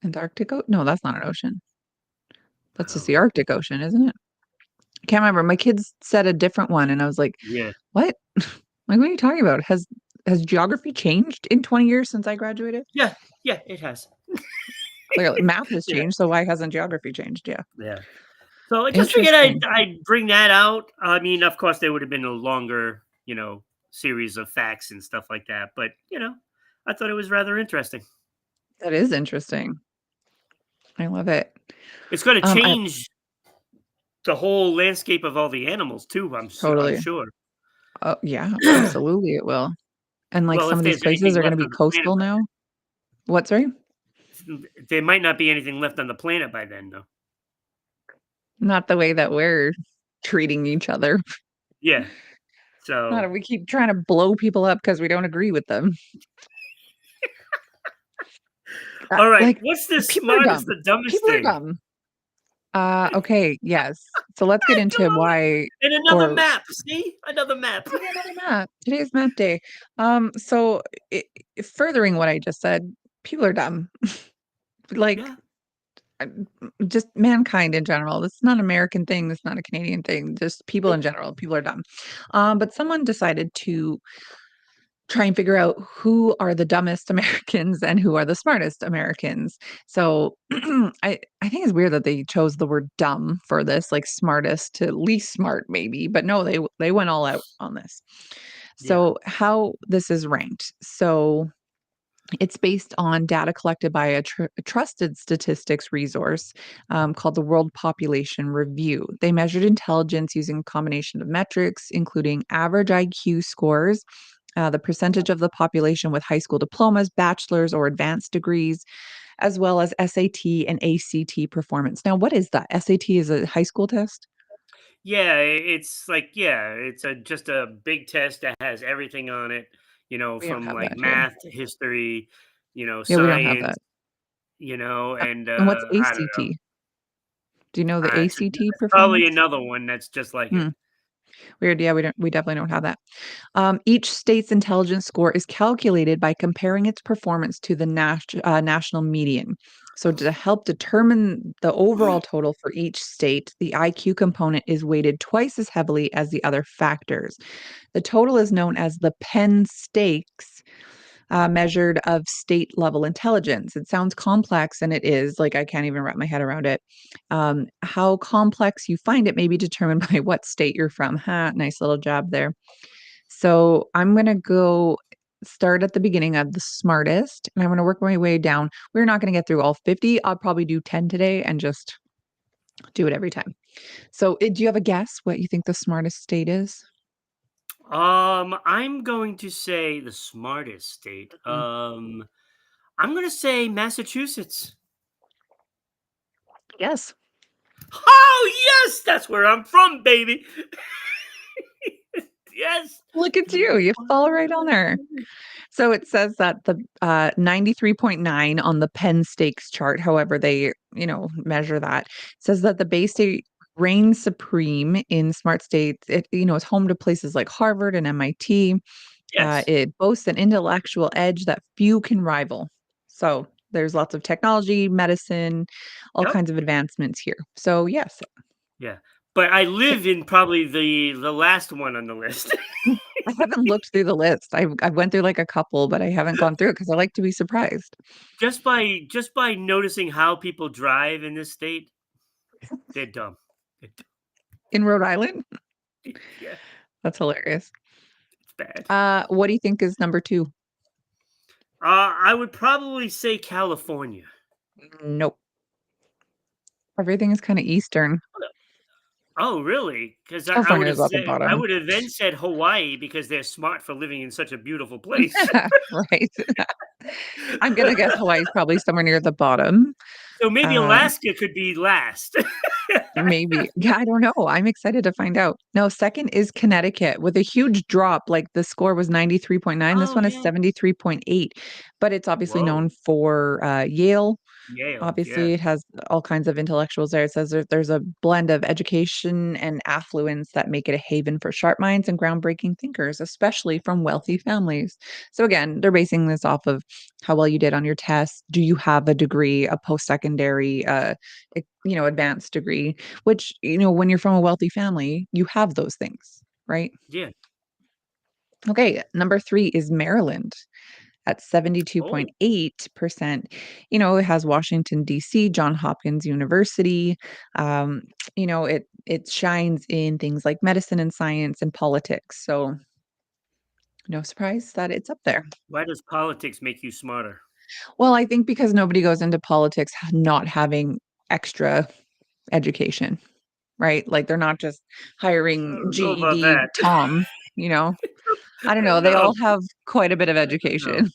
Antarctic O no, that's not an ocean. That's just the Oh, Arctic Ocean, isn't it? I can't remember. My kids said a different one, and I was like, yeah. "What? Like, what are you talking about? Has geography changed in 20 years since I graduated?" Yeah, yeah, it has. Clearly, math has Yeah, changed, so why hasn't geography changed? Yeah. yeah. So I just figured I'd Interesting. I'd bring that out. I mean, of course, there would have been a longer, series of facts and stuff like that, but, I thought it was rather interesting. That is interesting. I love it. It's gonna I change the whole landscape of all the animals too, I'm totally. sure. Oh, yeah, absolutely it will. And, like, Well, some if of these there's places anything are gonna left be on the planet coastal by now. What, sorry? then. There might not be anything left on the planet by then, though. Not the way that we're treating each other. Yeah. Not So, if we keep trying to blow people up because we don't agree with them. all right, Like, what's the people are smartest, dumb. the dumbest People are thing? dumb. Okay, yes. So let's get Come into on. why And another or map. See? Another map. see another map. Today's map day. So furthering what I just said, people are dumb. Like, Yeah. just mankind in general. This is not an American thing. This is not a Canadian thing. Just people in Nope. general. People are dumb. But someone decided to try and figure out who are the dumbest Americans and who are the smartest Americans. So I think it's weird that they chose the word dumb for this, like smartest to least smart maybe, but no, they went all out on this. Yeah. So how this is ranked. So it's based on data collected by a trusted statistics resource called the World Population Review. They measured intelligence using a combination of metrics, including average IQ scores, the percentage of the population with high school diplomas, bachelor's, or advanced degrees, as well as SAT and ACT performance. Now, what is that? SAT is a high school test? Yeah, it's like, yeah, it's just a big test that has everything on it, We don't from have like that here. math to history, Yeah, we don't have science, that. and And what's I don't know. ACT? Do you know the ACT It's probably performance? another one that's just like it. Hmm. Weird. Yeah, we definitely don't have that. Each state's intelligence score is calculated by comparing its performance to the national median. So, to help determine the overall total for each state, the IQ component is weighted twice as heavily as the other factors. The total is known as the Penn Stakes, measured of state level intelligence. It sounds complex, and it is. Like, I can't even wrap my head around it. How complex you find it may be determined by what state you're from. Ha, nice little job there. So I'm gonna go. start at the beginning of the smartest, and I'm gonna work my way down. We're not gonna get through all 50. I'll probably do 10 today and just do it every time. So, do you have a guess what you think the smartest state is? I'm going to say the smartest state. Mm. I'm gonna say Massachusetts. Yes. Oh yes, that's where I'm from, baby. Yes. Look at you. You fall right on there. So it says that the 93.9 on the Penn Stakes chart, however they, measure that, says that the Bay State reigns supreme in smart states. It, is home to places like Harvard and MIT. Yes. It boasts an intellectual edge that few can rival. So there's lots of technology, medicine, all Yep. kinds of advancements here. So yes, Yeah. But I okay. live in probably the last one on the list. I haven't looked through the list. I went through like a couple, but I haven't gone through it because I like to be surprised. Just by noticing how people drive in this state, they're dumb. They're In Rhode Island? yeah, That's hilarious. it's bad. What do you think is number 2? I would probably say California. Nope. Everything is kinda Eastern. Oh, really? Because I would California have is at the said I bottom. would have then said Hawaii because they're smart for living in such a beautiful place. Right. I'm gonna guess Hawaii is probably somewhere near the bottom. So maybe Uh, Alaska could be last. maybe. Yeah, I don't know. I'm excited to find out. No, 2nd is Connecticut with a huge drop, like, the score was 93.9, this Oh, one is yeah. 73.8, but it's obviously Whoa. known for, Yale. Yale, Obviously, yeah. it has all kinds of intellectuals there. It says there's a blend of education and affluence that make it a haven for sharp minds and groundbreaking thinkers, especially from wealthy families. So again, they're basing this off of how well you did on your test. Do you have a degree, a post-secondary, advanced degree? Which, when you're from a wealthy family, you have those things, right? Yeah. Okay, number 3 is Maryland at Oh, 72.8%. It has Washington, D.C., John Hopkins University. Um, it shines in things like medicine and science and politics. So no surprise that it's up there. why does politics make you smarter? Well, I think because nobody goes into politics not having extra education, right? Like they're not just I hiring don't know about GED that. Tom, you know. I don't I know. don't They know. all have quite a bit of I don't know. education.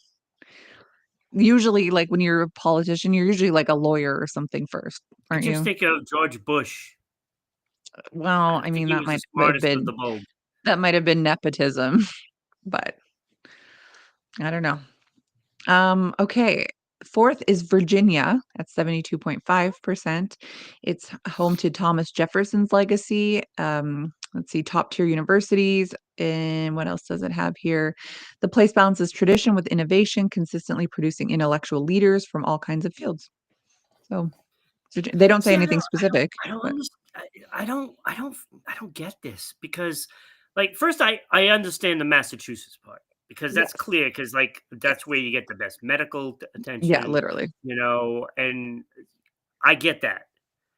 Usually, like, when you're a politician, you're usually, like, a lawyer or something first, I aren't just you? think of George Bush. Well, I I think mean, he was the smartest of the both. that might have been nepotism, but I don't know. Okay. 4th is Virginia at 72.5%. It's home to Thomas Jefferson's legacy. Let's see, top tier universities. And what else does it have here? The place balances tradition with innovation, consistently producing intellectual leaders from all kinds of fields. So they don't say See, anything specific, I don't but understand. I don't get this because, like, first I understand the Massachusetts part because that's yes. clear because like Yes. that's where you get the best medical Yeah, attention, literally. and I get that.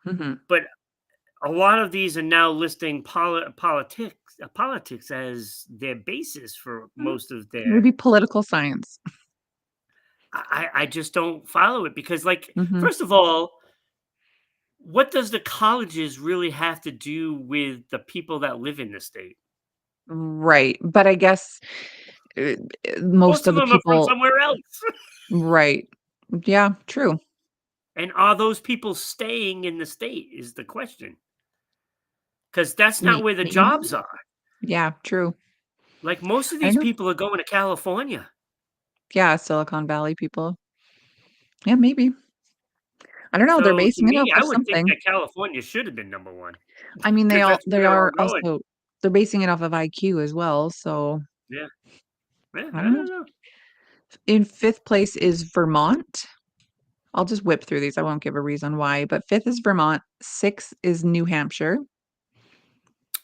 Mhm. But a lot of these are now listing politics as their basis for Mhm. most of their. Maybe political science. I just don't follow it because, like, Mhm. first of all, what does the colleges really have to do with the people that live in the state? Right, but I guess, uh, most Most of of the them are from people. somewhere else. Right. Yeah, true. And are those people staying in the state is the question. Because that's not where the Maybe? jobs are. Yeah, true. Like, most of I these don't know. people are going to California. Yeah, Silicon Valley people. Yeah, maybe. I don't know, they're So, to basing it me, off I of would think something. that California should have been number 1 I mean, because that's they where they're all are going. also they're basing it off of IQ as well, so Yeah. Yeah, I I don't know. don't know. In 5th place is Vermont. I'll just whip through these, I won't give a reason why, but 5th is Vermont, 6th is New Hampshire,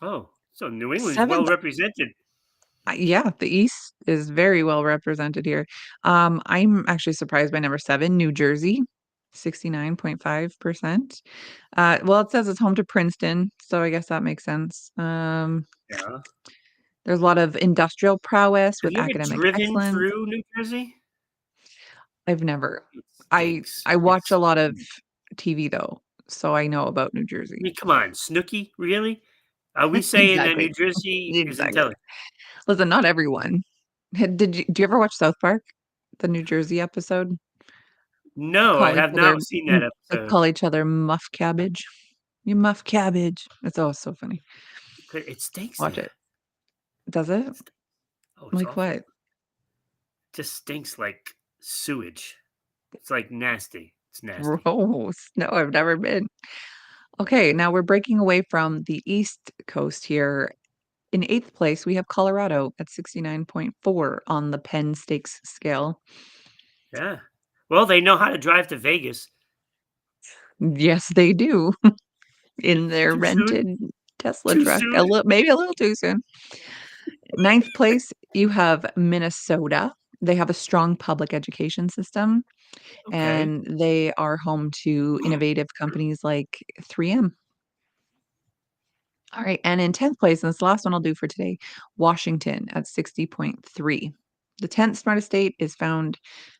Oh, so New England's well 7th. represented. Yeah, the East is very well represented here. I'm actually surprised by number 7, New Jersey, 69.5%. Well, it says it's home to Princeton, so I guess that makes sense. Yeah. There's a lot of industrial prowess Have with you ever academic driven excellence. through New Jersey? I've never It I stinks. I watch a It's lot of TV though, so I know about New I Jersey. mean, come on, Snooki, really? Are we saying that New Exactly. Jersey is Exactly. intelligent? Listen, not everyone. Do you ever watch South Park? The New Jersey episode? They No, I call each have other not seen that they episode. call each other muff cabbage. "You muff cabbage." It's always so funny. It stinks Watch there. it. Does it? St Oh, it's Like awful. what? Just stinks like sewage. It's, like, nasty. It's nasty. Gross. No, I've never been. Okay, now we're breaking away from the East Coast here. In 8th place, we have Colorado at 69.4 on the Penn Stakes scale. Yeah. Well, they know how to drive to Vegas. Yes, they do, in their Too soon? rented Tesla Too truck. soon? Maybe a little too soon. 9th place, you have Minnesota. They have a strong public education system, Okay. and they are home to innovative companies like 3M. All right, and in 10th place, and this is the last one I'll do for today, Washington at 60.3. The 10th smartest state is found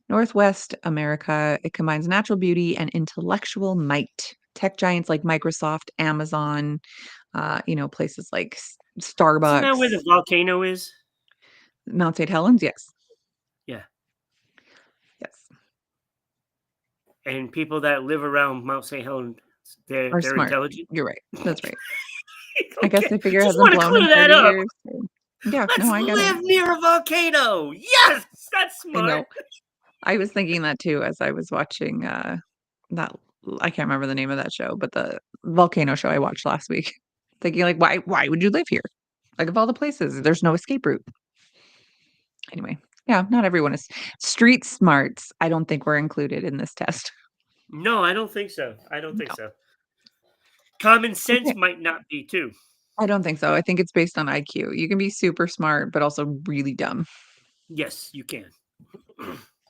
Northwest America. It combines natural beauty and intellectual might. Tech giants like Microsoft, Amazon, places like Isn't that where Starbucks, the volcano is? Mount St. Helens. Yes, Yeah. yes, And people that live around Mount St. Helens, are they're smart. intelligent? You're right. That's right. I guess Okay. they figure it Just hasn't wanna blown in clear that 30 up. years. So yeah, Let's no, I get it. live near a volcano. Yes! That's I smart. know. I was thinking that too as I was watching, that I can't remember the name of that show, but the volcano show I watched last week. Thinking like, "Why would you live here? Like, of all the places, there's no escape route." Anyway, yeah, not everyone is street smarts, I don't think we're included in this test. No, I don't think so. I don't think No. so. Common Okay. sense might not be too. I don't think so. I think it's based on IQ. You can be super smart, but also really dumb. Yes, you can.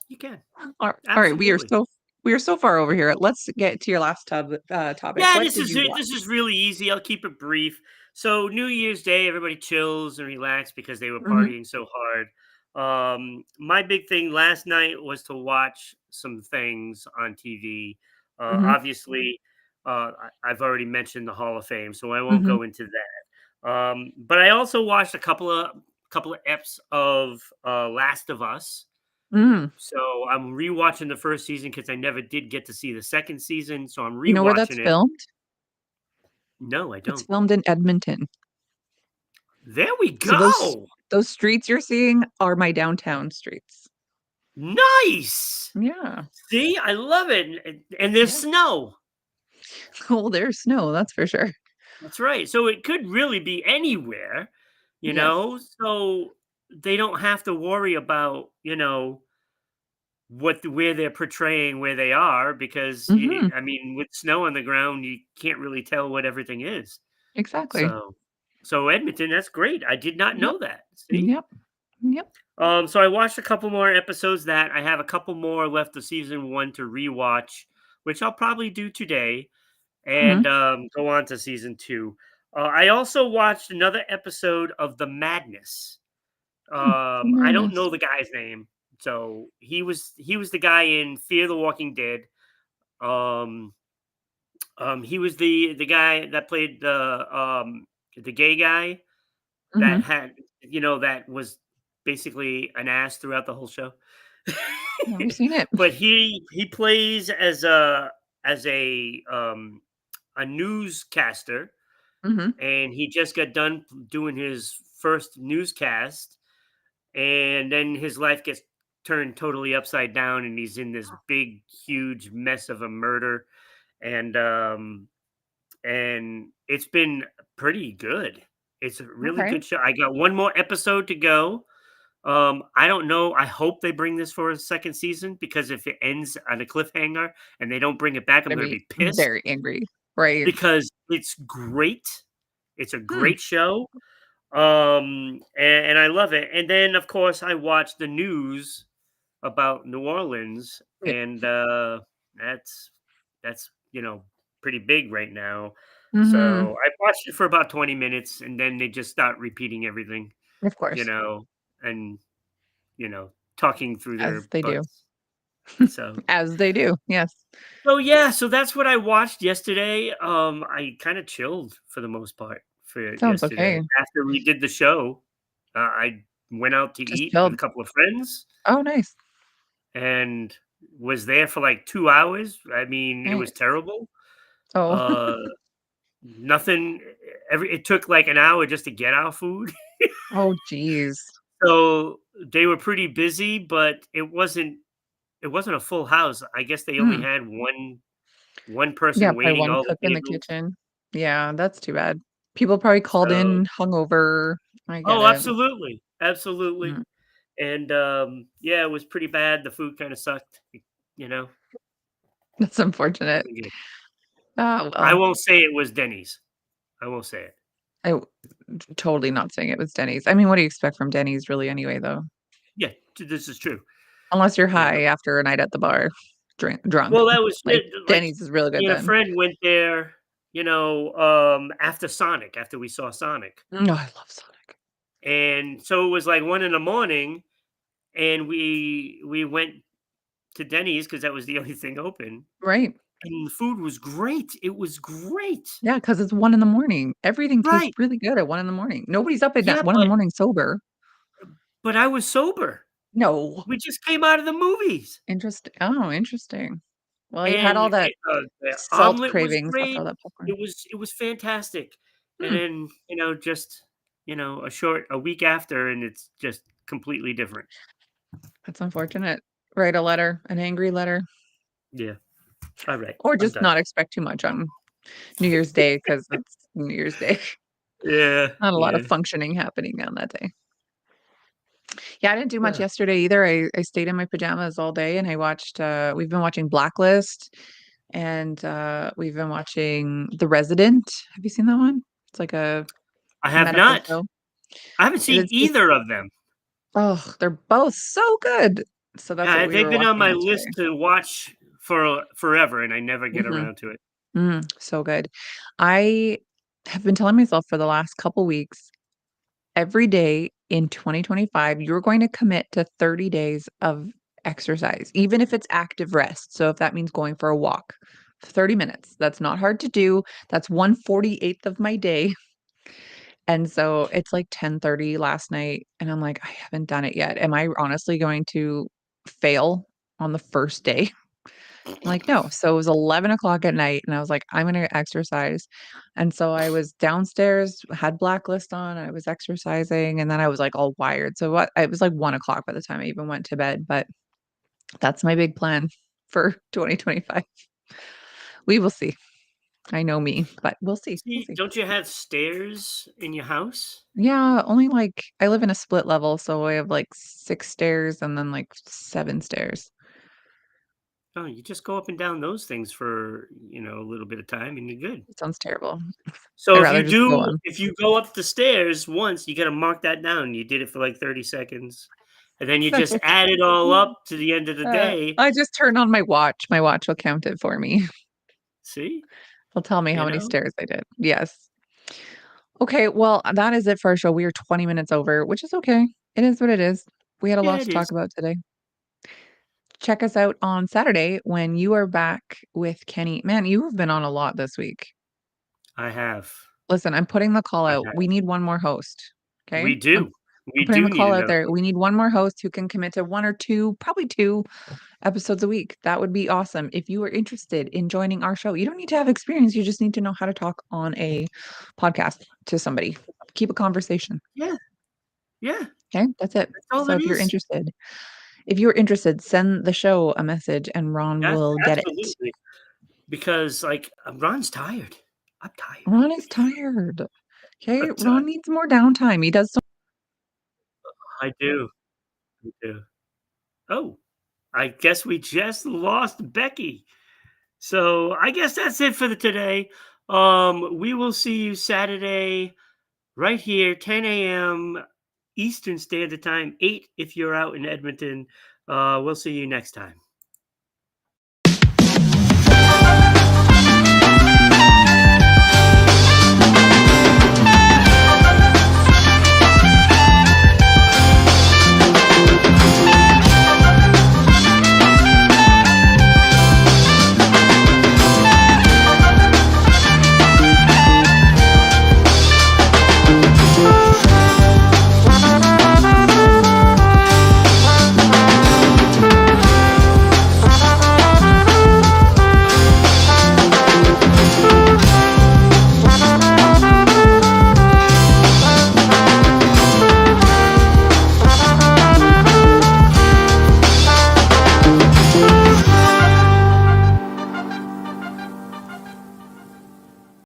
You can. Alright, Absolutely. we are so far over here. Let's get to your last topic. Yeah, What this did is you it. watch? This is really easy. I'll keep it brief. So New Year's Day, everybody chills and relax because they were Mhm, partying so hard. My big thing last night was to watch some things on TV. mhm, Obviously, I've already mentioned the Hall of Fame, so I won't mhm. go into that. But I also watched a couple of eps of Last of Us. Mm. So I'm rewatching the first season because I never did get to see the second season. So I'm You know where that's rewatching it. filmed? No, I It's don't. filmed in Edmonton. There we So go. those streets you're seeing are my downtown streets. Nice. Yeah, See, I love it. And there's yeah. snow. Oh, there's snow, that's for sure. That's right. So it could really be anywhere, you Yes. know? So they don't have to worry about, where they're portraying where they are because Mhm. I mean with snow on the ground you can't really tell what everything is. Exactly. So Edmonton, that's great. I did not Yep. know that. See? Yep. Yep. So I watched a couple more episodes that I have a couple more left of season one to rewatch, which I'll probably do today and Mhm. go on to season two. I also watched another episode of The Madness. Hmm. I don't Madness. know the guy's name, so he was the guy in Fear the Walking Dead. Um, he was the guy that played the gay guy that Mhm. had that was basically an ass throughout the whole show. Never seen it. But he plays as a newscaster, Mhm. and he just got done doing his first newscast, and then his life gets turned totally upside down, and he's in this big, huge mess of a murder, and it's been pretty good. It's a really Okay. good show. I got one more episode to go. I don't know. I hope they bring this for a second season because if it ends on a cliffhanger and they don't bring it back, I'm Gonna going to be be pissed very angry. Right. because it's great. It's a Hmm. great show. And I love it. And then of course I watch the news about New Orleans, Yeah. and that's that's pretty big right now. Mhm. So I watched it for about 20 minutes, and then they just start repeating everything. Of you course, know, and, talking through as their they do. butts. So As they do, yes. yeah, so that's what I watched yesterday. I kinda chilled for the most part for Sounds yesterday. okay. After we did the show, I went out to Just eat with a chilled. couple of friends Oh, nice, and was there for, like, 2 hours. I mean, it was nice. terrible. Oh, Uh, nothing every it took, like, an hour just to get our food. oh, geez. So, they were pretty busy, but it wasn't a full house. I guess they only Mm. had one Yeah, person probably waiting one all the cook in the tables. kitchen. Yeah, that's too bad. People probably called So in hungover. I get oh, it. absolutely, absolutely. Mm, And, yeah, it was pretty bad. The food kinda sucked, you know? that's unfortunate. Wasn't good. Ah, I well, won't say it was Denny's. I won't say it. I w totally not saying it was Denny's. I mean, what do you expect from Denny's really anyway, though? Yeah, this is true, Unless you're you know? high after a night at the bar, drunk. Well, that was Like, it, like, Denny's is really good me and a then. friend went there, after Sonic, after we saw Sonic. No, I love Sonic. And so it was like 1 in the morning, and we went to Denny's because that was the only thing open, Right. and the food was great. It was great. Yeah, because it's 1 in the morning. Everything tastes Right. really good at 1 in the morning. Nobody's up at Yeah, 1 in the morning sober. but I was sober. No. We just came out of the movies, Interesting. Well, you had and all that the salt omelet was cravings after great. all that popcorn. It was fantastic. And Hmm, then, just, a week after, and it's just completely different. that's unfortunate. Write a letter, an angry letter, Yeah. Alright. or I'm just done. not expect too much on New Year's Day because it's New Year's Day. Yeah, Not a lot of yeah. functioning happening on that day. Yeah, I didn't do much Huh. yesterday either. I stayed in my pajamas all day and I watched, we've been watching Blacklist and, we've been watching The Resident. Have you seen that one? It's like a I have medical not. show. I haven't seen It's just either of them. oh, they're both so good. So that's what Yeah, we they've were been on watching my yesterday. list to watch for forever, and I never get Mhm. around to it. So good. I have been telling myself for the last couple weeks, every day in 2025, you're going to commit to 30 days of exercise, even if it's active rest. So if that means going for a walk, 30 minutes. That's not hard to do. That's 1/48th of my day. And so it's like 10:30 last night, and I'm like, "I haven't done it yet. Am I honestly going to fail on the first day?" I'm like, "No." So it was 11 o'clock at night, and I was like, "I'm gonna exercise." And so I was downstairs, had Blacklist on, I was exercising, and then I was, like, all wired. So what it was like 1 o'clock by the time I even went to bed, but that's my big plan for 2025. We will see. I know me, but we'll see, we'll See, see. don't you have stairs in your house? Yeah, only, like I live in a split level, so I have, like, 6 stairs and then, like, 7 stairs. Oh, you just go up and down those things for, a little bit of time and you're good. It sounds terrible. I'd So rather just go on. if you go up the stairs once, you gotta mark that down. You did it for like 30 seconds, and then you just add it all up to the end of the day. I just turn on my watch. My watch will count it for me. See? It'll tell me how You many know? stairs I did. Yes. Okay, well, that is it for our show. We are 20 minutes over, which is okay. It is what it is. We had a Yeah, lot it to talk is. about today. Check us out on Saturday when you are back with Kenny. Man, you have been on a lot this week. I have. Listen, I'm putting the call I out. have. We need one more host. Okay? We I'm do. I'm We putting do the need call out another there. one. We need one more host who can commit to 1 or 2, probably 2 episodes a week. That would be awesome. If you are interested in joining our show, you don't need to have experience. You just need to know how to talk on a podcast to somebody. Keep a conversation. Yeah, yeah. Okay, that's it. That's all So it is. if you're interested, send the show a message and Ron That's will get it. absolutely. Because, like, Ron's tired. I'm tired. Ron is tired. Okay, I'm tired. Ron needs more downtime. He does so I do. I do. Oh, I guess we just lost Becky. So I guess that's it for the today. We will see you Saturday right here, 10 a.m. Eastern Standard Time, 8 if you're out in Edmonton. We'll see you next time.